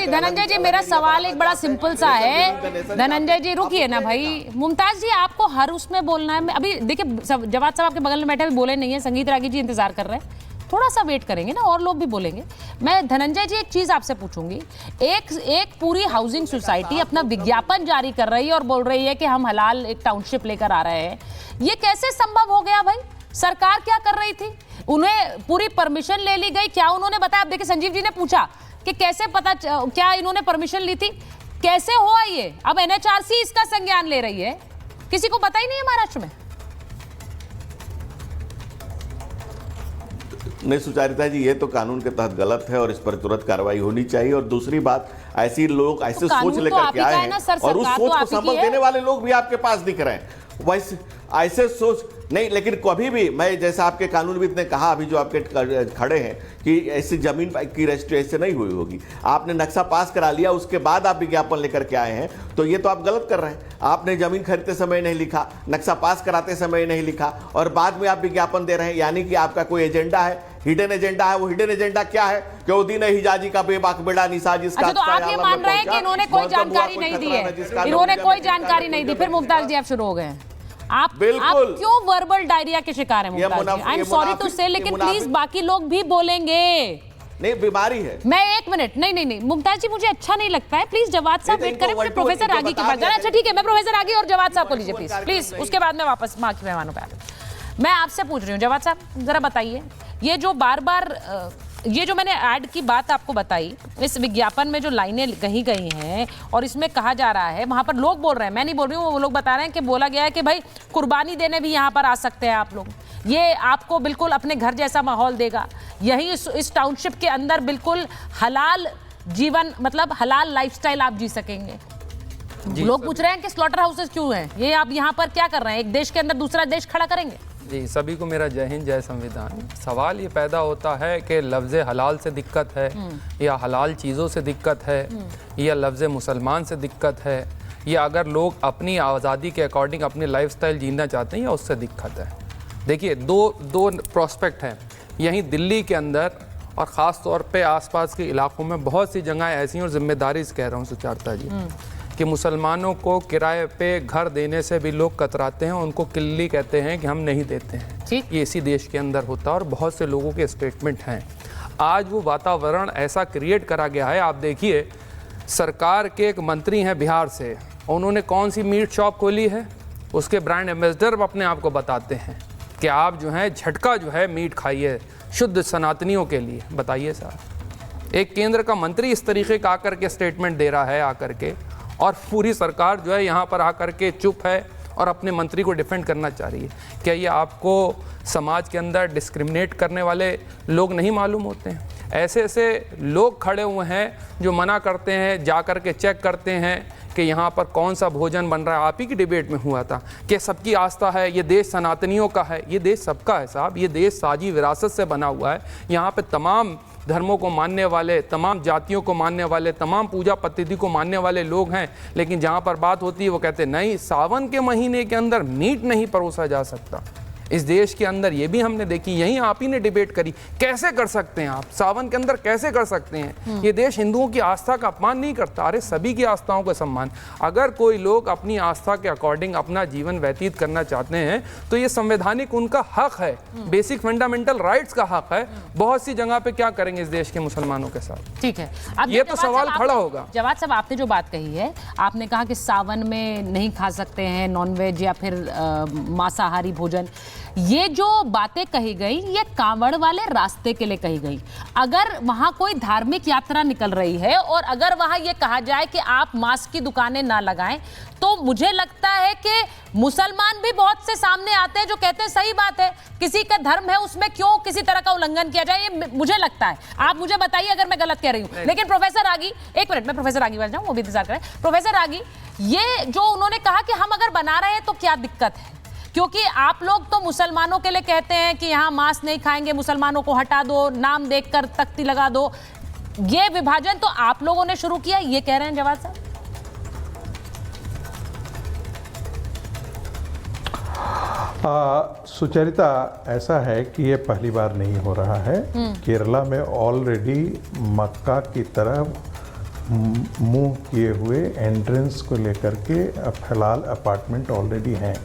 [SPEAKER 4] धनंजय जी मेरा सवाल एक बड़ा सिंपल सा है। धनंजय जी रुकिए ना भाई, मुमताज जी आपको हर उसमें बोलना है। अभी देखिए जवाद साहब आपके बगल में बैठे, भी बोले नहीं है, संगीत रागी जी इंतजार कर रहे हैं, थोड़ा सा वेट करेंगे ना, और लोग भी बोलेंगे। मैं धनंजय जी एक चीज आपसे पूछूंगी, एक पूरी हाउसिंग सोसाइटी अपना विज्ञापन जारी कर रही है और बोल रही है कि हम हलाल एक टाउनशिप लेकर आ रहे हैं, ये कैसे संभव हो गया भाई? सरकार क्या कर रही थी? उन्हें पूरी परमिशन ले ली गई, क्या उन्होंने बताया? अब देखिए संजीव जी ने पूछा कि कैसे पता, क्या इन्होंने परमिशन ली थी, कैसे हुआ ये? अब एनएचआरसी इसका संज्ञान ले रही है, किसी को पता ही नहीं है महाराष्ट्र में।
[SPEAKER 1] नहीं सुचारिता जी, ये तो कानून के तहत गलत है और इस पर तुरंत कार्रवाई होनी चाहिए। और दूसरी बात, ऐसी लोग ऐसे सोच लेकर के आए हैं और उस सोच को संबल देने वाले लोग भी आपके पास दिख रहे हैं। वैसे ऐसे सोच नहीं, लेकिन कभी भी मैं, जैसा आपके कानूनविद ने कहा अभी जो आपके खड़े हैं, कि ऐसी जमीन की रजिस्ट्री ऐसे नहीं हुई होगी। आपने नक्शा पास करा लिया, उसके बाद आप विज्ञापन लेकर के आए हैं, तो ये तो आप गलत कर रहे हैं। आपने जमीन खरीदते समय नहीं लिखा, नक्शा पास कराते समय नहीं लिखा, और बाद में आप विज्ञापन दे रहे हैं। यानी कि आपका कोई एजेंडा है, हिडन एजेंडा है। वो हिडन एजेंडा क्या है कि उद्दीन हिजाजी का बेबाक बेड़ा निशा जिसका।
[SPEAKER 4] अच्छा, तो आप ये मान रहे हैं कि इन्होंने कोई जानकारी नहीं दी है, इन्होंने कोई जानकारी नहीं दी। फिर मुमताज जी आप शुरू हो गए हैं। आप क्यों वर्बल डायरिया के शिकार हैं मुमताज जी? आई एम सॉरी टू से, लेकिन प्लीज बाकी लोग भी बोलेंगे।
[SPEAKER 1] नहीं, बीमारी है।
[SPEAKER 4] मैं एक मिनट, नहीं मुमताज जी मुझे अच्छा नहीं लगता है, प्लीज जवाद साहब वेट करें, मुझे प्रोफेसर रागी के पास जाना। अच्छा ठीक है, मैं प्रोफेसर रागी और जवाद साहब को लीजिए प्लीज, उसके बाद मैं वापस माँ के मेहमानों पे आ रही। मैं आपसे पूछ रही हूँ जवाद साहब, जरा बताइए, ये जो बार बार ये जो मैंने ऐड की बात आपको बताई, इस विज्ञापन में जो लाइनें कही गई हैं और इसमें कहा जा रहा है, वहां पर लोग बोल रहे हैं, मैं नहीं बोल रही हूँ, वो लोग बता रहे हैं कि बोला गया है कि भाई कुर्बानी देने भी यहाँ पर आ सकते हैं आप लोग, ये आपको बिल्कुल अपने घर जैसा माहौल देगा, यही इस टाउनशिप के अंदर बिल्कुल हलाल जीवन, मतलब हलाल लाइफस्टाइल आप जी सकेंगे। लोग पूछ रहे हैं कि स्लॉटर हाउसेस क्यों हैं, ये आप यहाँ पर क्या कर रहे हैं? एक देश के अंदर दूसरा देश खड़ा करेंगे?
[SPEAKER 16] जी, सभी को मेरा जय हिंद, जय संविधान। सवाल ये पैदा होता है कि लफ्ज़ हलाल से दिक्कत है, या हलाल चीज़ों से दिक्कत है, या लफ्ज़ मुसलमान से दिक्कत है, या अगर लोग अपनी आज़ादी के अकॉर्डिंग अपनी लाइफस्टाइल जीना चाहते हैं, या उससे दिक्कत है। देखिए, दो प्रोस्पेक्ट हैं। यहीं दिल्ली के अंदर और ख़ास तौर पे आसपास के इलाकों में बहुत सी जगह ऐसी, और जिम्मेदारी से कह रहा हूँ सुचारता जी, कि मुसलमानों को किराए पे घर देने से भी लोग कतराते हैं, उनको किल्ली कहते हैं कि हम नहीं देते हैं। ये इसी देश के अंदर होता है और बहुत से लोगों के स्टेटमेंट हैं। आज वो वातावरण ऐसा क्रिएट करा गया है। आप देखिए, सरकार के एक मंत्री हैं बिहार से, उन्होंने कौन सी मीट शॉप खोली है, उसके ब्रांड एम्बेसडर अपने आप को बताते हैं कि आप जो है झटका जो है मीट खाइए शुद्ध सनातनियों के लिए। बताइए साहब, एक केंद्र का मंत्री इस तरीके का आकर के स्टेटमेंट दे रहा है आकर के, और पूरी सरकार जो है यहाँ पर आकर के चुप है और अपने मंत्री को डिफेंड करना चाह रही है। क्या ये आपको समाज के अंदर डिस्क्रिमिनेट करने वाले लोग नहीं मालूम होते हैं? ऐसे ऐसे लोग खड़े हुए हैं जो मना करते हैं, जा कर के चेक करते हैं कि यहाँ पर कौन सा भोजन बन रहा है। आप ही की डिबेट में हुआ था कि सबकी आस्था है, ये देश सनातनियों का है। ये देश सबका है साहब, ये देश साझी विरासत से बना हुआ है। यहाँ पे तमाम धर्मों को मानने वाले, तमाम जातियों को मानने वाले, तमाम पूजा पद्धति को मानने वाले लोग हैं। लेकिन जहाँ पर बात होती है वो कहते नहीं, सावन के महीने के अंदर मीट नहीं परोसा जा सकता। इस देश के अंदर ये भी हमने देखी, यहीं आप ही ने डिबेट करी, कैसे कर सकते हैं आप सावन के अंदर, कैसे कर सकते हैं? ये देश हिंदुओं की आस्था का अपमान नहीं करता। अरे सभी की आस्थाओं का सम्मान। अगर कोई लोग अपनी आस्था के अकॉर्डिंग अपना जीवन व्यतीत करना चाहते हैं तो ये संवैधानिक उनका हक है, बेसिक फंडामेंटल राइट्स का हक है। बहुत सी जगह पे क्या करेंगे इस देश के मुसलमानों के साथ?
[SPEAKER 4] ठीक है, अब
[SPEAKER 16] ये तो सवाल खड़ा होगा।
[SPEAKER 4] जवाद साहब, आपने जो बात कही है, आपने कहा कि सावन में नहीं खा सकते हैं नॉनवेज या फिर मांसाहारी भोजन, ये जो बातें कही गई ये कांवड़ वाले रास्ते के लिए कही गई। अगर वहां कोई धार्मिक यात्रा निकल रही है और अगर वहां ये कहा जाए कि आप मास्क की दुकानें ना लगाएं, तो मुझे लगता है कि मुसलमान भी बहुत से सामने आते हैं जो कहते हैं सही बात है, किसी का धर्म है उसमें क्यों किसी तरह का उल्लंघन किया जाए, ये मुझे लगता है। आप मुझे बताइए अगर मैं गलत कह रही हूं। लेकिन प्रोफेसर आगी, एक मिनट, मैं प्रोफेसर आगी बन जाऊं, वो भी इंतजार करें। प्रोफेसर आगी, ये जो उन्होंने कहा कि हम अगर बना रहे हैं तो क्या दिक्कत है, क्योंकि आप लोग तो मुसलमानों के लिए कहते हैं कि यहाँ मांस नहीं खाएंगे, मुसलमानों को हटा दो, नाम देखकर तख्ती लगा दो, ये विभाजन तो आप लोगों ने शुरू किया, ये कह रहे हैं जवाद साहब।
[SPEAKER 17] सुचरिता, ऐसा है कि ये पहली बार नहीं हो रहा है। केरला में ऑलरेडी मक्का की तरफ मुंह किए हुए एंट्रेंस को लेकर के हलाल अपार्टमेंट ऑलरेडी हैं,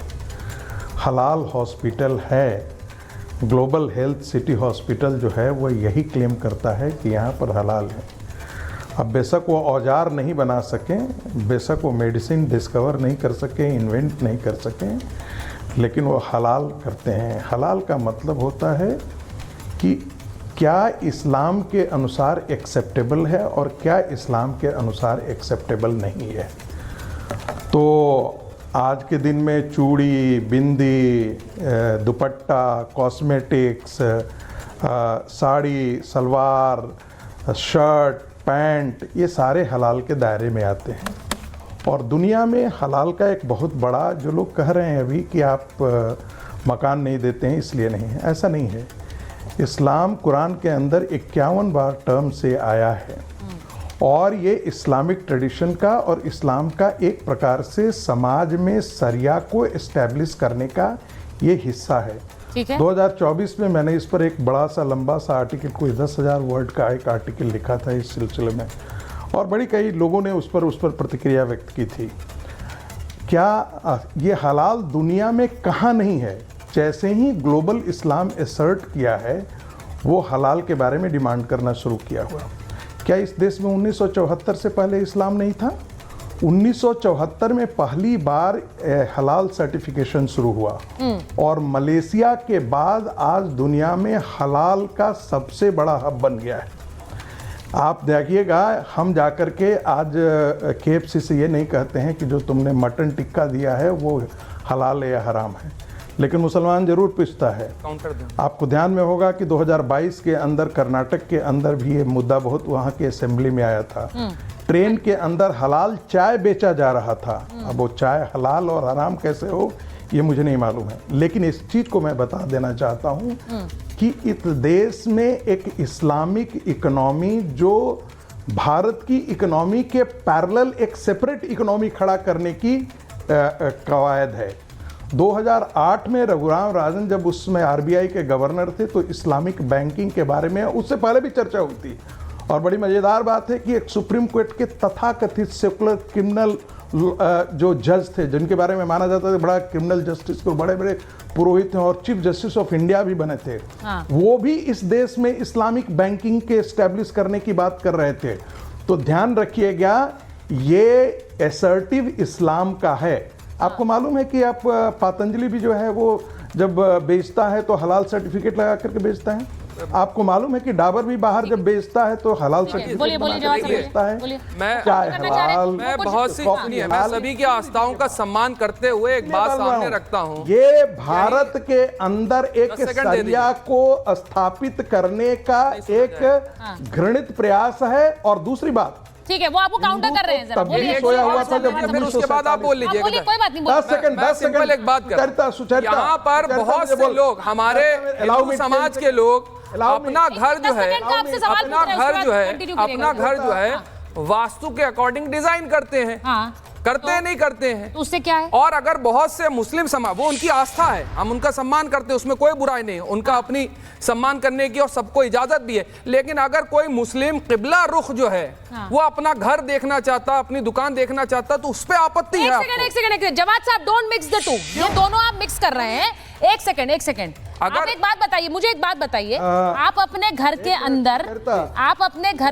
[SPEAKER 17] हलाल हॉस्पिटल है। ग्लोबल हेल्थ सिटी हॉस्पिटल जो है वो यही क्लेम करता है कि यहाँ पर हलाल है। अब बेशक वो औजार नहीं बना सकें, बेशक वो मेडिसिन डिस्कवर नहीं कर सकें, इन्वेंट नहीं कर सकें, लेकिन वो हलाल करते हैं। हलाल का मतलब होता है कि क्या इस्लाम के अनुसार एक्सेप्टेबल है और क्या इस्लाम के अनुसार एक्सेप्टेबल नहीं है। तो आज के दिन में चूड़ी, bindi, dupatta, cosmetics, sari, salwar, shirt, pant, ये सारे हलाल के दायरे में आते हैं। और दुनिया में हलाल का एक बहुत बड़ा, जो लोग कह रहे हैं अभी कि आप मकान नहीं देते हैं इसलिए नहीं है, ऐसा नहीं है। इस्लाम कुरान के अंदर 51 बार टर्म से आया है और ये इस्लामिक ट्रेडिशन का और इस्लाम का एक प्रकार से समाज में शरिया को इस्टेब्लिश करने का ये हिस्सा है। 2024 में मैंने इस पर एक बड़ा सा लंबा सा आर्टिकल, कोई 10,000 वर्ड का एक आर्टिकल लिखा था इस सिलसिले में, और बड़ी कई लोगों ने उस पर प्रतिक्रिया व्यक्त की थी। क्या ये हलाल दुनिया में कहाँ नहीं है? जैसे ही ग्लोबल इस्लाम असर्ट किया है वो हलाल के बारे में डिमांड करना शुरू किया हुआ। क्या इस देश में 1974 से पहले इस्लाम नहीं था? 1974 में पहली बार हलाल सर्टिफिकेशन शुरू हुआ और मलेशिया के बाद आज दुनिया में हलाल का सबसे बड़ा हब बन गया है। आप देखिएगा, हम जाकर के आज KFC से ये नहीं कहते हैं कि जो तुमने मटन टिक्का दिया है वो हलाल है या हराम है, लेकिन मुसलमान जरूर पूछता है। आपको ध्यान में होगा कि 2022 के अंदर कर्नाटक के अंदर भी ये मुद्दा बहुत वहाँ के असेंबली में आया था। ट्रेन के अंदर हलाल चाय बेचा जा रहा था। अब वो चाय हलाल और हराम कैसे हो ये मुझे नहीं मालूम है, लेकिन इस चीज़ को मैं बता देना चाहता हूँ कि इस देश में एक इस्लामिक इकोनॉमी जो भारत की इकोनॉमी के पैरेलल एक सेपरेट इकोनॉमी खड़ा करने की कवायद है। 2008 में रघुराम राजन जब उसमें RBI के गवर्नर थे तो इस्लामिक बैंकिंग के बारे में उससे पहले भी चर्चा हुई थी। और बड़ी मज़ेदार बात है कि एक सुप्रीम कोर्ट के तथाकथित सेकुलर क्रिमिनल जो जज थे, जिनके बारे में माना जाता था बड़ा क्रिमिनल जस्टिस को बड़े बड़े पुरोहित हैं और चीफ जस्टिस ऑफ इंडिया भी बने थे, वो भी इस देश में इस्लामिक बैंकिंग के एस्टेब्लिश करने की बात कर रहे थे। तो ध्यान रखिएगा, ये असर्टिव इस्लाम का है। आपको मालूम है कि आप पतंजलि भी जो है वो जब बेचता है तो हलाल सर्टिफिकेट लगा करके बेचता है। आपको मालूम है कि डाबर भी बाहर जब बेचता है तो हलाल सर्टिफिकेट बेचता है।
[SPEAKER 16] मैं बहुत सी सुनिए, मैं सभी की आस्थाओं का सम्मान करते हुए एक बात सामने रखता हूं।
[SPEAKER 17] ये भारत के अंदर एक शरिया को स्थापित करने का एक घृणित प्रयास है। और दूसरी बात,
[SPEAKER 4] ठीक है, वो आपको काउंटर कर रहे हैं जरा बोलिए।
[SPEAKER 17] सोया हुआ था जब
[SPEAKER 16] फिर उसके बाद आप बोल लीजिए।
[SPEAKER 4] कोई बात नहीं,
[SPEAKER 17] 10 सेकंड
[SPEAKER 16] एक बात करता, यहाँ पर बहुत से लोग, हमारे हिंदू समाज के लोग अपना घर जो है वास्तु के अकॉर्डिंग डिजाइन करते हैं। करते हैं नहीं करते हैं,
[SPEAKER 4] उससे क्या है?
[SPEAKER 16] और अगर बहुत से मुस्लिम समाज, वो उनकी आस्था है, हम उनका सम्मान करते हैं, उसमें कोई बुराई नहीं है, उनका अपनी सम्मान करने की और सबको इजाजत भी है। लेकिन अगर कोई मुस्लिम किबला रुख जो है वो अपना घर देखना चाहता, अपनी दुकान देखना चाहता, तो उस पर आपत्ति है।
[SPEAKER 4] एक सेकंड जवाद साहब, डोंट मिक्स द टू, ये दोनों आप मिक्स कर रहे हैं। एक सेकंड आप एक बात बताइए, मुझे एक बात बताइए, आप अपने घर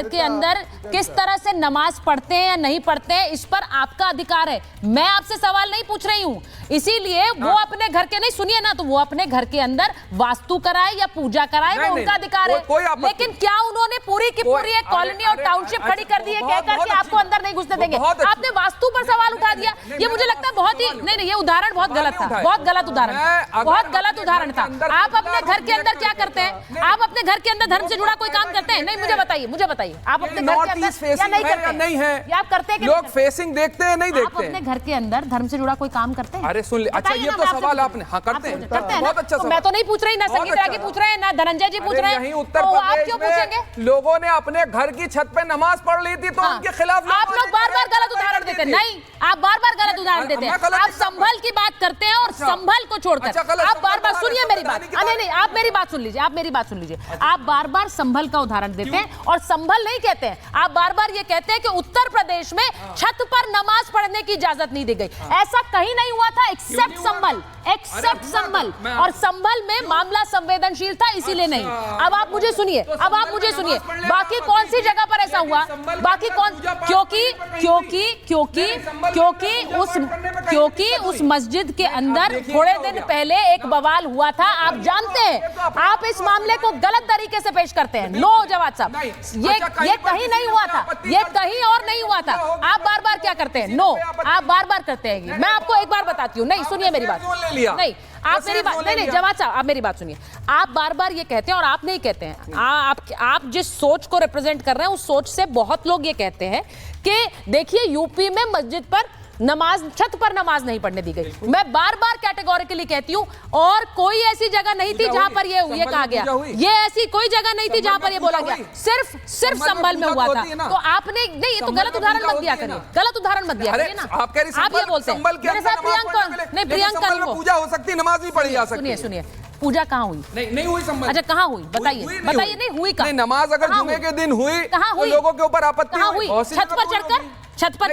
[SPEAKER 4] के अंदर किस तरह से नमाज पढ़ते हैं या नहीं पढ़ते हैं, इस पर आपका अधिकार है। मैं आपसे सवाल नहीं पूछ रही हूँ, इसीलिए वो अपने घर के, नहीं सुनिए ना, तो वो अपने घर के अंदर वास्तु कराए या पूजा कराए, वो उनका अधिकार है। लेकिन क्या उन्होंने पूरी की पूरी एक कॉलोनी और टाउनशिप खड़ी कर दी है कहकर कि आपको अंदर नहीं घुसने देंगे? आपने वास्तु पर सवाल उठा दिया। ये मुझे लगता है बहुत ही, नहीं ये उदाहरण बहुत गलत था, बहुत गलत उदाहरण, बहुत गलत उदाहरण था। आप अपने घर के अंदर क्या करते हैं? आप अपने घर के अंदर धर्म से जुड़ा कोई काम करते हैं? नहीं, मुझे बताइए, मुझे बताइए, आप अपने घर के अंदर क्या नहीं करते?
[SPEAKER 11] नहीं है,
[SPEAKER 4] आप करते हैं?
[SPEAKER 11] लोग फेसिंग देखते हैं, नहीं देखते?
[SPEAKER 4] आप अपने घर के अंदर धर्म से जुड़ा कोई काम करते हैं?
[SPEAKER 11] अरे सुन ले, अच्छा ये तो सवाल आपने, हाँ करते हैं, बहुत अच्छा सवाल।
[SPEAKER 4] मैं तो नहीं पूछ रही, ना संगीता जी पूछ रहे हैं, ना धनंजय जी पूछ रहे हैं,
[SPEAKER 11] उत्तर
[SPEAKER 4] तो आप क्यों पूछेंगे?
[SPEAKER 11] लोगों ने अपने घर की छत पे नमाज पढ़ ली थी तो उनके खिलाफ
[SPEAKER 4] आप लोग बार-बार गलत उदाहरण देते हैं। नहीं, आप बार-बार गलत उदाहरण देते हैं। आप संभल की बात करते हैं और संभल को छोड़कर आप बार-बार, सुनिए मेरी बात, नहीं आप मेरी बात सुन लीजिए, आप मेरी बात सुन लीजिए। आप बार-बार संभल का उदाहरण देते हैं और संभल नहीं कहते हैं, आप बार-बार ये कहते हैं कि उत्तर प्रदेश में छत पर नमाज पढ़ने की इजाजत नहीं दी गई। ऐसा कहीं नहीं हुआ था एक्सेप्ट संभल, एक्सेप्ट संभल, और संभल में मामला संवेदनशील था, इसीलिए नहीं। अब आप मुझे सुनिए, अब आप मुझे सुनिए, बाकी कौन सी जगह पर ऐसा हुआ? बाकी कौन? क्योंकि उस मस्जिद के अंदर थोड़े दिन पहले एक बवाल हुआ था, आप जानते हैं। आप इस मामले को गलत तरीके से पेश करते हैं। नो जवाब साहब, ये कहीं नहीं हुआ था, ये कहीं और नहीं हुआ था। आप बार-बार क्या करते हैं? नो, आप बार-बार करते हैं। मैं आपको एक बार बताती हूँ, नहीं सुनिए मेरी बात, नहीं आप मेरी बात, नहीं जवाब साहब आप मेरी बात सुनिए। आप बार-बार ये कहते हैं और आप नहीं कहते हैं, आप जिस सोच को रिप्रेजेंट कर रहे हैं उस सोच से बहुत लोग ये कहते हैं कि देखिए यूपी में मस्जिद पर नमाज, छत पर नमाज नहीं पढ़ने दी गई। मैं बार-बार कैटेगोरिकली कहती हूँ, और कोई ऐसी जगह नहीं थी जहां पर ये कहा गया, ये ऐसी कोई जगह नहीं थी जहां पर ये बोला गया, सिर्फ संभल में हुआ था। तो आपने नहीं, ये तो गलत उदाहरण मत दिया करिए, गलत उदाहरण मत दिया करिए ना। आप ये बोलते हैं मेरे साथ प्रियंका
[SPEAKER 11] पूजा हो सकती, नमाज नहीं पढ़ी जा सकती।
[SPEAKER 4] सुनिए पूजा कहाँ हुई?
[SPEAKER 11] नहीं हुई संभल।
[SPEAKER 4] अच्छा कहाँ हुई? बताइए नहीं हुई कहाँ?
[SPEAKER 11] नमाज अगर जुमे के दिन हुई तो लोगों के ऊपर आपत्ति हुई।
[SPEAKER 4] छत पर चढ़कर
[SPEAKER 11] छत पे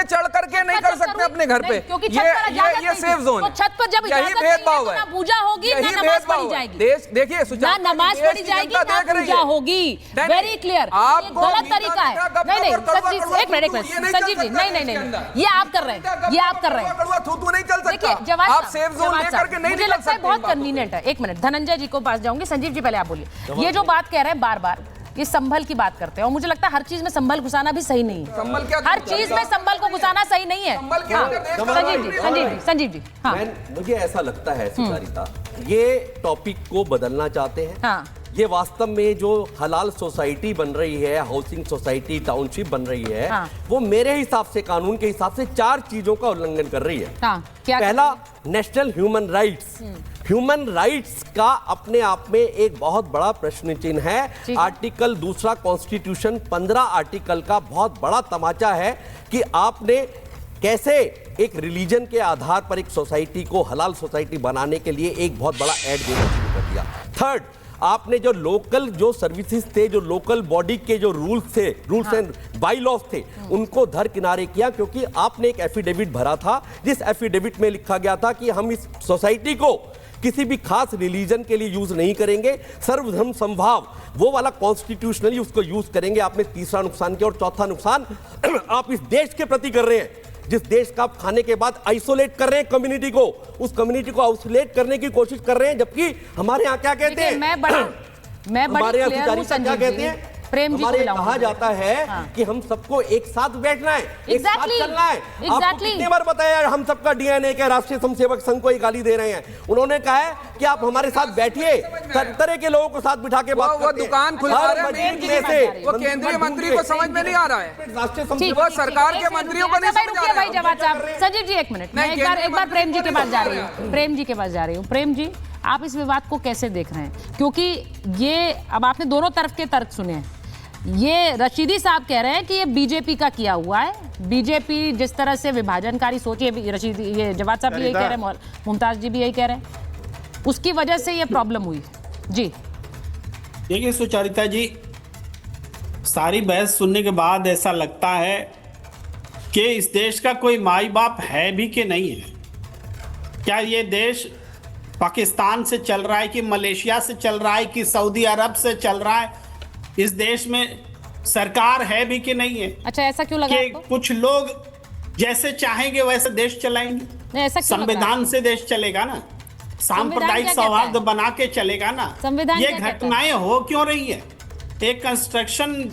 [SPEAKER 11] चढ़ करके नहीं कर सकते अपने घर पे,
[SPEAKER 4] क्योंकि
[SPEAKER 11] ये सेफ जोन है।
[SPEAKER 4] छत पर जब
[SPEAKER 11] यही भेदभाव है,
[SPEAKER 4] पूजा होगी ना नमाज पढ़ी जाएगी।
[SPEAKER 11] देखिए
[SPEAKER 4] ना नमाज पढ़ी जाएगी ना पूजा होगी, वेरी क्लियर। गलत तरीका है। नहीं एक मिनट संजीव जी, नहीं ये आप कर रहे हैं, ये आप कर रहे हैं। देखिए जवाब मुझे लगता है बहुत कन्वीनियंट है। एक मिनट धनंजय जी को पास जाऊंगी, संजीव जी पहले आप बोलिए। ये जो बात कह रहे हैं बार-बार, ये संभल की बात करते हैं और मुझे लगता है हर चीज में संभल घुसाना भी सही नहीं है। हर चीज में संभल को घुसाना सही नहीं है। संजीव जी हाँ।
[SPEAKER 14] मुझे ऐसा लगता है सुचारिता, ये टॉपिक को बदलना चाहते हैं।
[SPEAKER 4] हाँ।
[SPEAKER 14] ये वास्तव में जो हलाल सोसाइटी बन रही है, हाउसिंग सोसाइटी, टाउनशिप बन रही है, हाँ। वो मेरे हिसाब से, कानून के हिसाब से 4 चीजों का उल्लंघन कर रही है।
[SPEAKER 4] हाँ। क्या?
[SPEAKER 14] पहला, national human rights. Human rights का अपने आप में एक बहुत बड़ा प्रश्न चिन्ह है। आर्टिकल 2 कॉन्स्टिट्यूशन 15 आर्टिकल का बहुत बड़ा तमाचा है कि आपने कैसे एक रिलीजन के आधार पर एक सोसाइटी को हलाल सोसाइटी बनाने के लिए एक बहुत बड़ा ऐड देना शुरू कर दिया। थर्ड, आपने जो लोकल जो सर्विसेज थे, जो लोकल बॉडी के जो रूल्स थे, रूल्स एंड बाई लॉज थे, उनको धर किनारे किया, क्योंकि आपने एक एफिडेविट भरा था जिस एफिडेविट में लिखा गया था कि हम इस सोसाइटी को किसी भी खास रिलीजन के लिए यूज नहीं करेंगे, सर्वधर्म समभाव वो वाला कॉन्स्टिट्यूशनली उसको यूज करेंगे। आपने तीसरा नुकसान किया। और चौथा नुकसान आप इस देश के प्रति कर रहे हैं, जिस देश का आप खाने के बाद आइसोलेट कर रहे हैं कम्युनिटी को, उस कम्युनिटी को आइसोलेट करने की कोशिश कर रहे हैं। जबकि हमारे यहाँ क्या कहते हैं, हमारे यहाँ क्या कहते हैं,
[SPEAKER 4] प्रेम जी
[SPEAKER 14] हमारे कहा जाता है कि हम सबको एक साथ बैठना है, एक साथ चलना है। आपको कितने बार बताया हम सबका डीएनए के राष्ट्रीय स्वयंसेवक संघ को ही गाली दे रहे हैं। उन्होंने कहा है कि आप हमारे साथ बैठिए, तरह के लोगों को साथ बिठा के बात करते हैं।
[SPEAKER 11] दुकान खुलवा रहे हैं, वो केंद्रीय मंत्री को समझ में नहीं आ रहा है, वो सरकार के मंत्रियों को नहीं समझ आ रहा है।
[SPEAKER 4] संजीव जी एक मिनट, मैं एक बार प्रेम जी के पास जा रही हूँ, प्रेम जी के पास जा रही हूँ। प्रेम जी, आप इस विवाद को कैसे देख रहे हैं? क्योंकि ये अब आपने दोनों तरफ के तर्क सुने हैं। ये रशीदी साहब कह रहे हैं कि ये बीजेपी का किया हुआ है, बीजेपी जिस तरह से विभाजनकारी सोच, ये रशीदी, ये जवाद साहब भी यही कह रहे हैं, मुमताज जी भी यही कह रहे हैं, उसकी वजह से ये प्रॉब्लम हुई। जी
[SPEAKER 18] देखिए सुचारिता जी, सारी बहस सुनने के बाद ऐसा लगता है कि इस देश का कोई माई बाप है भी कि नहीं है। क्या ये देश पाकिस्तान से चल रहा है कि मलेशिया से चल रहा है कि सऊदी अरब से चल रहा है? इस देश में सरकार है भी कि नहीं है?
[SPEAKER 4] अच्छा, ऐसा क्यों लगा
[SPEAKER 18] कि कुछ लोग जैसे चाहेंगे वैसे देश चलाएंगे।
[SPEAKER 4] नहीं, ऐसा क्यों लग रहा है?
[SPEAKER 18] संविधान से देश चलेगा ना, सांप्रदायिक
[SPEAKER 4] क्या कहता
[SPEAKER 18] सौहार्द
[SPEAKER 4] है?
[SPEAKER 18] बना के चलेगा ना।
[SPEAKER 4] संविधान
[SPEAKER 18] ये
[SPEAKER 4] क्या कहता है?
[SPEAKER 18] घटनाएं हो क्यों रही है? एक कंस्ट्रक्शन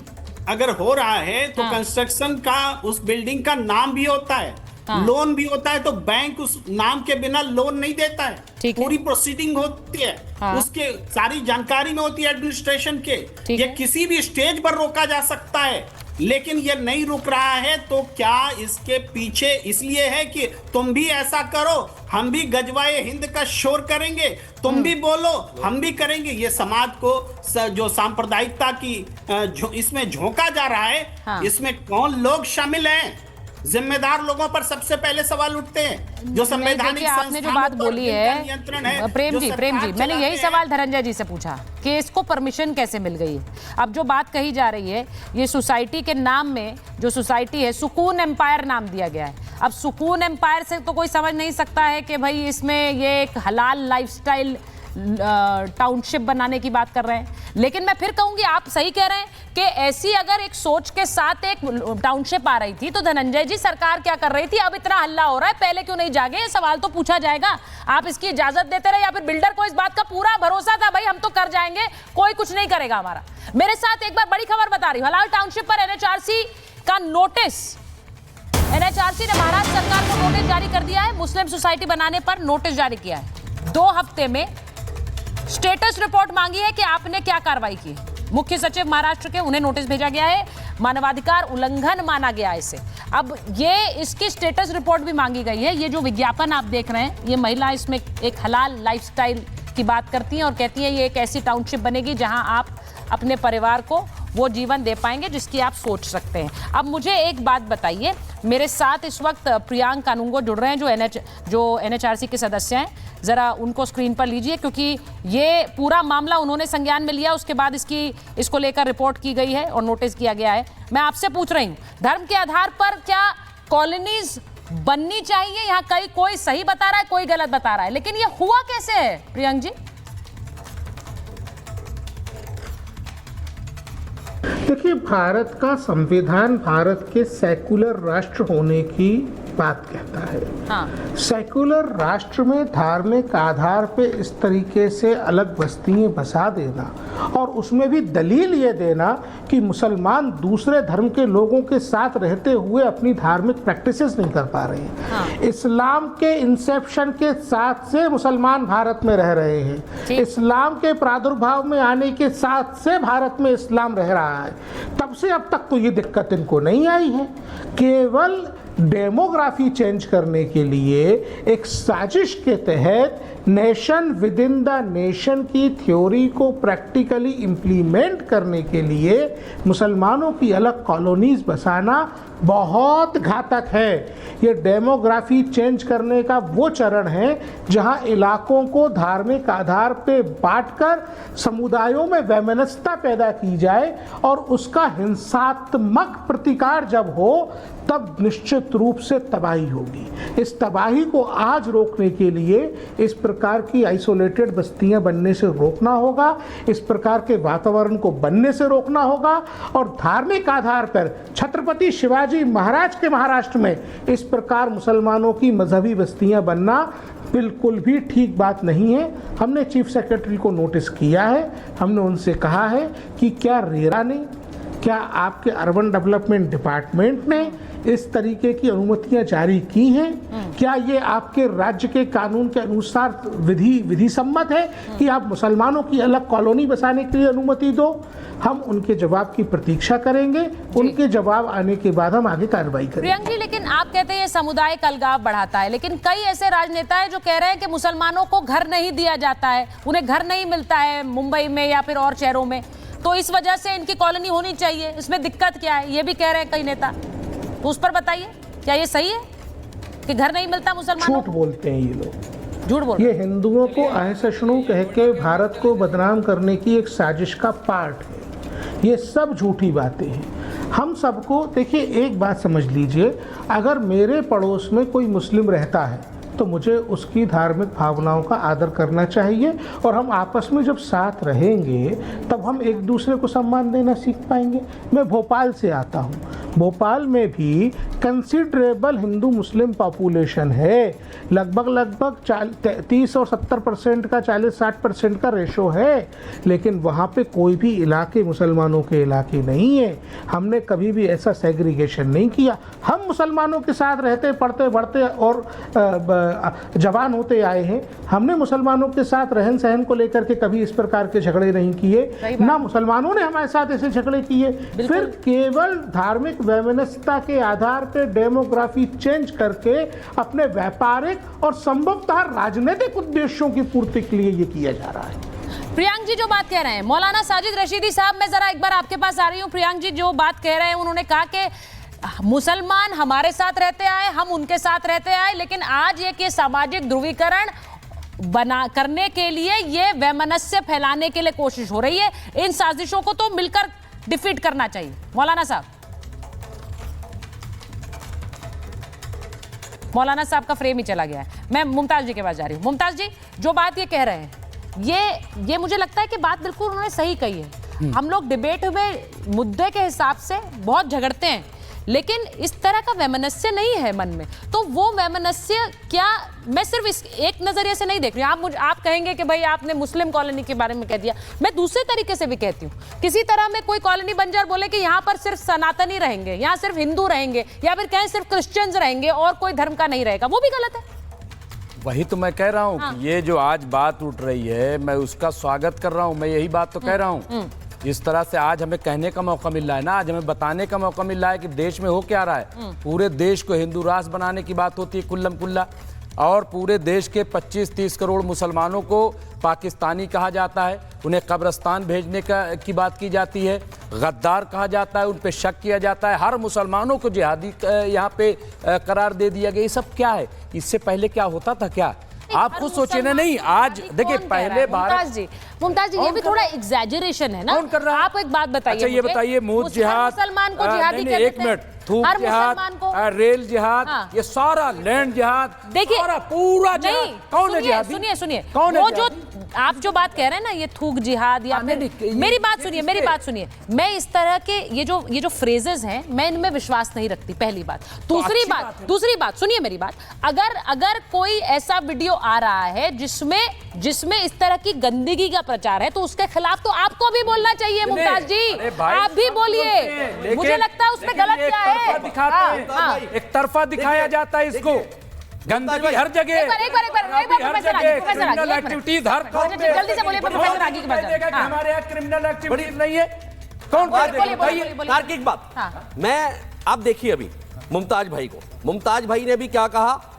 [SPEAKER 18] अगर हो रहा है तो
[SPEAKER 4] हाँ।
[SPEAKER 18] कंस्ट्रक्शन का, उस बिल्डिंग का नाम भी होता है,
[SPEAKER 4] हाँ।
[SPEAKER 18] लोन भी होता है, तो बैंक उस नाम के बिना लोन नहीं देता है।
[SPEAKER 4] ठीक है।
[SPEAKER 18] पूरी प्रोसीडिंग होती है,
[SPEAKER 4] हाँ।
[SPEAKER 18] उसके सारी जानकारी में होती है एडमिनिस्ट्रेशन के।
[SPEAKER 4] ठीक
[SPEAKER 18] ये
[SPEAKER 4] है।
[SPEAKER 18] किसी भी स्टेज पर रोका जा सकता है, लेकिन ये नहीं रुक रहा है। तो क्या इसके पीछे इसलिए है कि तुम भी ऐसा करो, हम भी गजवाए हिंद का शोर करेंगे, तुम भी बोलो हम भी करेंगे? ये समाज को जो सांप्रदायिकता की इसमें झोंका जा रहा है,
[SPEAKER 4] हाँ।
[SPEAKER 18] इसमें कौन लोग शामिल हैं? जिम्मेदार लोगों पर सबसे पहले सवाल उठते हैं। जो संवैधानिक
[SPEAKER 4] देखिए, आपने जो बात बोली है प्रेम जी, मैंने यही सवाल धनंजय जी से पूछा कि इसको परमिशन कैसे मिल गई है। अब जो बात कही जा रही है, ये सोसाइटी के नाम में, जो सोसाइटी है सुकून एम्पायर नाम दिया गया है। अब सुकून एम्पायर से तो कोई समझ नहीं सकता है कि भाई इसमें ये एक हलाल लाइफस्टाइल टाउनशिप बनाने की बात कर रहे हैं। लेकिन मैं फिर कहूंगी, आप सही कह रहे हैं कि ऐसी अगर एक सोच के साथ एक टाउनशिप आ रही थी तो धनंजय जी सरकार क्या कर रही थी? अब इतना हल्ला हो रहा है, पहले क्यों नहीं जागे? ये सवाल तो पूछा जाएगा। आप इसकी इजाजत देते रहे, या फिर बिल्डर को इस बात का पूरा भरोसा था भाई हम तो कर जाएंगे, कोई कुछ नहीं करेगा हमारा। मेरे साथ एक बार बड़ी खबर बता रही हूं, हलाल टाउनशिप पर एनएचआरसी का नोटिस, एनएचआरसी ने महाराष्ट्र सरकार को नोटिस जारी कर दिया है। मुस्लिम सोसाइटी बनाने पर नोटिस जारी किया है। 2 हफ्ते में स्टेटस रिपोर्ट मांगी है कि आपने क्या कार्रवाई की। मुख्य सचिव महाराष्ट्र के, उन्हें नोटिस भेजा गया है, मानवाधिकार उल्लंघन माना गया है इसे। अब ये इसकी स्टेटस रिपोर्ट भी मांगी गई है। ये जो विज्ञापन आप देख रहे हैं, ये महिला इसमें एक हलाल लाइफस्टाइल की बात करती हैं और कहती हैं ये एक ऐसी टाउनशिप बनेगी जहां आप अपने परिवार को वो जीवन दे पाएंगे जिसकी आप सोच सकते हैं। अब मुझे एक बात बताइए, मेरे साथ इस वक्त प्रियांक कानूंगो जुड़ रहे हैं जो एनएचआरसी के सदस्य हैं। ज़रा उनको स्क्रीन पर लीजिए, क्योंकि ये पूरा मामला उन्होंने संज्ञान में लिया, उसके बाद इसको लेकर रिपोर्ट की गई है और नोटिस किया गया है। मैं आपसे पूछ रही हूँ, धर्म के आधार पर क्या कॉलोनीज बननी चाहिए? यहाँ कोई सही बता रहा है, कोई गलत बता रहा है, लेकिन ये हुआ कैसे है प्रियांक जी?
[SPEAKER 7] देखिए, भारत का संविधान भारत के सेकुलर राष्ट्र होने की बात कहता है।
[SPEAKER 4] हाँ।
[SPEAKER 7] सेकुलर राष्ट्र में धार्मिक आधार पे इस तरीके से अलग बस्तियां बसा देना और उसमें भी दलील ये देना कि मुसलमान दूसरे धर्म के लोगों के साथ रहते हुए अपनी धार्मिक प्रैक्टिसेस नहीं कर पा रहे हैं। हाँ। इस्लाम के इंसेप्शन के साथ से मुसलमान भारत में रह रहे हैं। इस्लाम के प्रादुर्भाव में आने के साथ से भारत में इस्लाम रह रहा है। तब से अब तक तो ये दिक्कत इनको नहीं आई है। केवल डेमोग्राफी चेंज करने के लिए एक साजिश के तहत nation with in the nation की थ्योरी को प्रैक्टिकली इम्प्लीमेंट करने के लिए मुसलमानों की अलग कॉलोनीज बसाना बहुत घातक है। ये डेमोग्राफी चेंज करने का वो चरण है जहां इलाकों को धार्मिक आधार पे बांटकर समुदायों में वैमनस्यता पैदा की जाए और उसका हिंसात्मक प्रतिकार जब हो तब निश्चित रूप से तबाही होगी। इस तबाही को आज रोकने के लिए इस प्रकार की आइसोलेटेड बस्तियां बनने से रोकना होगा, इस प्रकार के वातावरण को बनने से रोकना होगा और धार्मिक आधार पर छत्रपति शिवाजी महाराज के महाराष्ट्र में इस प्रकार मुसलमानों की मजहबी बस्तियां बनना बिल्कुल भी ठीक बात नहीं है। हमने चीफ सेक्रेटरी को नोटिस किया है, हमने उनसे कहा है कि क्या रेरा ने, क्या आपके अर्बन डेवलपमेंट डिपार्टमेंट ने इस तरीके की अनुमतियां जारी की हैं? क्या ये आपके राज्य के कानून के अनुसार विधि सम्मत है कि आप मुसलमानों की अलग कॉलोनी बसाने के लिए अनुमति दो? हम उनके जवाब की प्रतीक्षा करेंगे, उनके जवाब आने के बाद हम आगे कार्रवाई करेंगे।
[SPEAKER 4] प्रियंक जी, लेकिन आप कहते हैं ये सामुदायिक अलगाव बढ़ाता है, लेकिन कई ऐसे राजनेता हैं जो कह रहे हैं कि मुसलमानों को घर नहीं दिया जाता है, उन्हें घर नहीं मिलता है मुंबई में या फिर और शहरों में, तो इस वजह से इनकी कॉलोनी होनी चाहिए। इसमें दिक्कत क्या है, ये भी कह रहे हैं कई नेता, तो उस पर बताइए, क्या ये सही है कि घर नहीं मिलता मुसलमानों?
[SPEAKER 7] झूठ बोलते हैं ये लोग,
[SPEAKER 4] झूठ बोलते
[SPEAKER 7] हैं। ये हिंदुओं को असहिष्णु कह के भारत को बदनाम करने की एक साजिश का पार्ट है। ये सब झूठी बातें हैं। हम सबको देखिए, एक बात समझ लीजिए, अगर मेरे पड़ोस में कोई मुस्लिम रहता है तो मुझे उसकी धार्मिक भावनाओं का आदर करना चाहिए और हम आपस में जब साथ रहेंगे तब हम एक दूसरे को सम्मान देना सीख पाएंगे। मैं भोपाल से आता हूँ, भोपाल में भी कंसिडरेबल हिंदू मुस्लिम पॉपुलेशन है, लगभग 30 और 70% का 40-60% का रेशो है, लेकिन वहाँ पे कोई भी इलाके मुसलमानों के इलाके नहीं है। हमने कभी भी ऐसा सेग्रीगेशन नहीं किया। हम मुसलमानों के साथ रहते, पढ़ते, बढ़ते और जवान होते आए हैं। हमने मुसलमानों के साथ रहन सहन को लेकर के कभी इस प्रकार के झगड़े नहीं किए, ना मुसलमानों ने हमारे साथ ऐसे झगड़े किए। फिर केवल धार्मिक वैमनस्यता के आधार पर डेमोग्राफी चेंज करके अपने व्यापारिक और संभवतः राजनीतिक उद्देश्यों की पूर्ति के लिए ये किया जा रहा है।
[SPEAKER 4] प्रियांक जी जो बात कह रहे हैं, मौलाना साजिद रशीदी साहब, मैं जरा एक बार आपके पास आ रही हूँ। प्रियांक जी जो बात कह रहे हैं, उन्होंने कहा कि मुसलमान हमारे साथ रहते आए, हम उनके साथ रहते आए, लेकिन आज ये सामाजिक ध्रुवीकरण करने के लिए, ये वैमनस्य फैलाने के लिए कोशिश हो रही है। इन साजिशों को तो मिलकर डिफीट करना चाहिए। मौलाना साहब, मौलाना साहब का फ्रेम ही चला गया है। मैं मुमताज जी के पास जा रही हूँ। मुमताज जी जो बात ये कह रहे हैं, ये मुझे लगता है कि बात बिल्कुल उन्होंने सही कही है। हम लोग डिबेट में मुद्दे के हिसाब से बहुत झगड़ते हैं, लेकिन इस तरह का वैमनस्य नहीं है मन में। तो वो वैमनस्य क्या, मैं सिर्फ इस एक नजरिए से नहीं देख रही हूँ। आप कहेंगे कि भाई आपने मुस्लिम कॉलोनी के बारे में कह दिया, मैं दूसरे तरीके से भी कहती हूँ। किसी तरह में कोई कॉलोनी बन जाए और बोले कि यहाँ पर सिर्फ सनातनी रहेंगे, यहाँ सिर्फ हिंदू रहेंगे, या फिर कहें सिर्फ क्रिश्चियंस रहेंगे और कोई धर्म का नहीं रहेगा, वो भी गलत है।
[SPEAKER 15] वही तो मैं कह रहा हूँ कि ये जो आज बात उठ रही है, मैं उसका स्वागत कर रहा हूँ। मैं यही बात तो कह रहा हूँ। इस तरह से आज हमें कहने का मौका मिल रहा है ना, आज हमें बताने का मौका मिल रहा है कि देश में हो क्या रहा है। पूरे देश को हिंदू राष्ट्र बनाने की बात होती है कुल्लम कुल्ला, और पूरे देश के 25-30 करोड़ मुसलमानों को पाकिस्तानी कहा जाता है, उन्हें कब्रिस्तान भेजने की बात की जाती है, गद्दार कहा जाता है, उन पे शक किया जाता है, हर मुसलमानों को जिहादी यहाँ पे करार दे दिया गया। ये सब क्या है? इससे पहले क्या होता था क्या? आप खुद सोचे ना। नहीं, आज देखिए पहले
[SPEAKER 4] मुमताज जी ये भी थोड़ा एग्जैजरेशन है ना।
[SPEAKER 15] कौन कर रहा है?
[SPEAKER 4] आप एक बात बताइए।
[SPEAKER 15] अच्छा ये बताइए, मुझ जिहाद,
[SPEAKER 4] मुसलमान को जिहादी कहते हैं।
[SPEAKER 15] एक मिनट, थूक जिहाद, रेल जिहाद, ये सारा लैंड जिहाद,
[SPEAKER 4] देखिए
[SPEAKER 15] पूरा जिहाद कौन है जिहादी?
[SPEAKER 4] सुनिए वो जो आप जो बात कह रहे हैं ना, ये थूक जिहाद या मेरी बात सुनिए। मैं इस तरह के ये जो फ्रेजेस हैं, मैं इनमें विश्वास नहीं रखती, पहली बात। दूसरी बात सुनिए मेरी बात। अगर कोई ऐसा वीडियो आ रहा है जिसमें इस तरह की गंदगी का प्रचार है, तो उसके खिलाफ तो आपको भी बोलना चाहिए मुमताज जी, आप भी बोलिए। मुझे लगता है उसमें गलत क्या है।
[SPEAKER 15] एक तरफा दिखाया जाता है इसको, गंदगी हर जगह, क्रिमिनल एक्टिविटीज हर
[SPEAKER 4] जल्दी से बोलिए प्रोफेसर आगे की बात।
[SPEAKER 15] हमारे यहाँ क्रिमिनल एक्टिविटीज नहीं है। कौन
[SPEAKER 14] तार्किक बात। मैं आप देखिए अभी मुमताज भाई ने भी क्या कहा,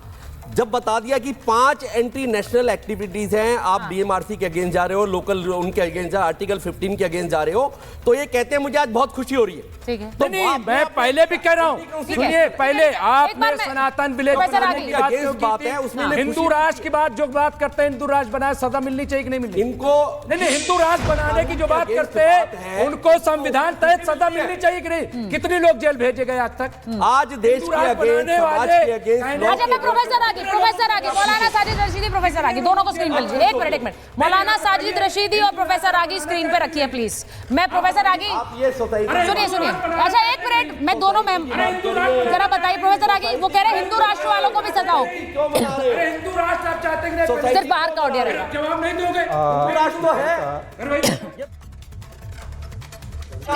[SPEAKER 14] जब बता दिया कि 5 एंटी नेशनल एक्टिविटीज हैं, आप बीएमआरसी के अगेंस्ट जा रहे हो, लोकल उनके अगेंस्ट आर्टिकल 15 के अगेंस्ट जा रहे हो, तो ये कहते हैं मुझे आज बहुत खुशी हो रही है।
[SPEAKER 4] ठीक है,
[SPEAKER 14] तो
[SPEAKER 15] नहीं, मैं पहले भी कह रहा हूँ, सुनिए, पहले आपने सनातन विलेज बनाने की बात है, उसमें हिंदू राष्ट्र की बात जो बात करते हैं, हिंदू राष्ट्र बनाए, सजा मिलनी चाहिए कि नहीं मिलनी?
[SPEAKER 14] इनको
[SPEAKER 15] नहीं, हिंदू राष्ट्र बनाने की जो बात करते हैं, उनको संविधान तहत सजा मिलनी चाहिए कि नहीं? कितने लोग जेल भेजे गए आज तक?
[SPEAKER 14] आज देश के अगेंस्ट, समाज के अगेंस्ट।
[SPEAKER 4] प्रोफेसर आगे मौलाना साजिद रशीदी, प्रोफेसर आगे, दोनों को स्क्रीन पर लीजिए। एक मिनट, मौलाना साजिद रशीदी और प्रोफेसर आगे स्क्रीन पे रखिए प्लीज। मैं प्रोफेसर आगे, सुनिए, अच्छा एक मिनट, मैं दोनों में जरा बताइए प्रोफेसर आगे, वो कह रहे हैं हिंदू राष्ट्र वालों को भी सजा हो।
[SPEAKER 15] हिंदू राष्ट्र आप चाहते हैं
[SPEAKER 4] सिर्फ बाहर का ऑडियो रहेगा,
[SPEAKER 15] जवाब नहीं दोगे?
[SPEAKER 14] हिंदू राष्ट्र तो है,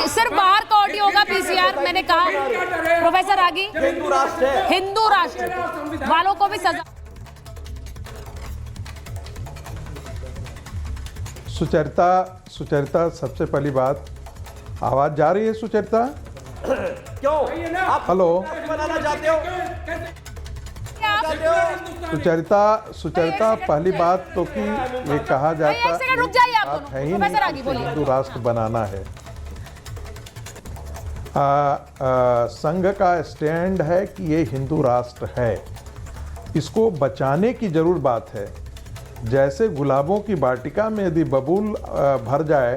[SPEAKER 4] सिर्फ बाहर का ऑडियो होगा पीसीआर। मैंने कहा प्रोफेसर आगे, हिंदू राष्ट्र वालों को भी सजा।
[SPEAKER 17] सुचरिता सबसे पहली बात, आवाज जा रही है सुचरिता?
[SPEAKER 14] क्यों आप
[SPEAKER 17] हेलो
[SPEAKER 14] बनाना चाहते हो?
[SPEAKER 17] सुचरिता पहली बात तो कि ये कहा जाता
[SPEAKER 4] रुक जाइए आप दोनों,
[SPEAKER 17] है ही
[SPEAKER 4] प्रोफेसर आगे
[SPEAKER 17] नहीं
[SPEAKER 4] बोलिए।
[SPEAKER 17] हिंदू राष्ट्र बनाना है। संघ का स्टैंड है कि ये हिंदू राष्ट्र है, इसको बचाने की जरूर बात है। जैसे गुलाबों की वाटिका में यदि बबूल भर जाए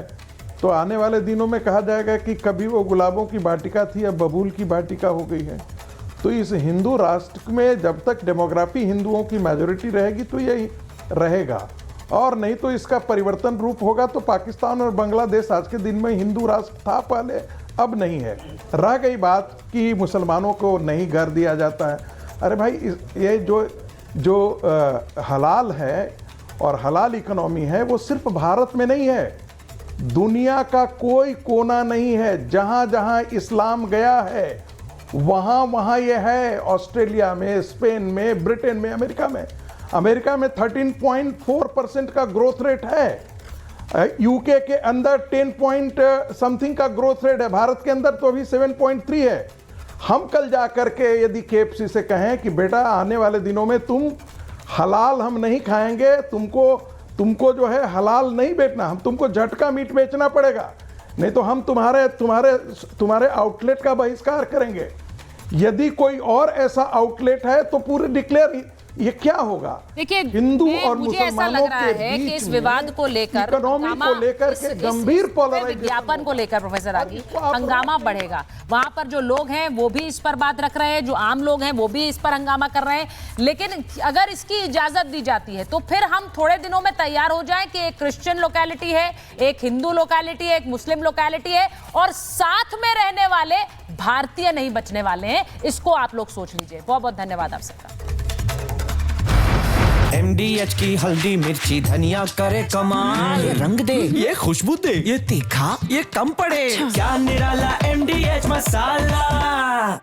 [SPEAKER 17] तो आने वाले दिनों में कहा जाएगा कि कभी वो गुलाबों की वाटिका थी, अब बबूल की वाटिका हो गई है। तो इस हिंदू राष्ट्र में जब तक डेमोग्राफी हिंदुओं की मेजॉरिटी रहेगी तो यही रहेगा, और नहीं तो इसका परिवर्तन रूप होगा। तो पाकिस्तान और बांग्लादेश आज के दिन में हिंदू राष्ट्र था पहले, अब नहीं है। रह गई बात कि मुसलमानों को नहीं घर दिया जाता है, अरे भाई ये जो हलाल है और हलाल इकोनॉमी है वो सिर्फ भारत में नहीं है, दुनिया का कोई कोना नहीं है, जहां जहां इस्लाम गया है वहां वहां ये है। ऑस्ट्रेलिया में, स्पेन में, ब्रिटेन में, अमेरिका में 13.4% का ग्रोथ रेट है, यूके के अंदर 10 पॉइंट समथिंग का ग्रोथ रेट है, भारत के अंदर तो अभी 7.3 है। हम कल जा करके यदि KFC से कहें कि बेटा आने वाले दिनों में तुम हलाल हम नहीं खाएंगे, तुमको जो है हलाल नहीं बेचना, हम तुमको झटका मीट बेचना पड़ेगा, नहीं तो हम तुम्हारे आउटलेट का बहिष्कार करेंगे। यदि कोई और ऐसा आउटलेट है तो पूरे डिक्लेयर, ये क्या होगा?
[SPEAKER 4] देखिए,
[SPEAKER 17] हिंदू और
[SPEAKER 4] मुझे ऐसा लग रहा है कि इस विवाद को लेकर,
[SPEAKER 17] इकोनॉमी को लेकर के गंभीर
[SPEAKER 4] विज्ञापन को लेकर प्रोफेसर रागी हंगामा बढ़ेगा। वहां पर जो लोग हैं वो भी इस पर बात रख रहे हैं, जो आम लोग हैं वो भी इस पर हंगामा कर रहे हैं। लेकिन अगर इसकी इजाजत दी जाती है तो फिर हम थोड़े दिनों में तैयार हो जाएं कि एक क्रिश्चियन लोकेलिटी है, एक हिंदू लोकेलिटी है, एक मुस्लिम लोकेलिटी है और साथ में रहने वाले भारतीय नहीं बचने वाले हैं। इसको आप लोग सोच लीजिए। बहुत बहुत धन्यवाद आप सबका।
[SPEAKER 19] MDH की हल्दी मिर्ची धनिया करे कमाल, ये रंग दे, ये खुशबू दे, ये तीखा, ये कम पड़े, क्या निराला MDH मसाला।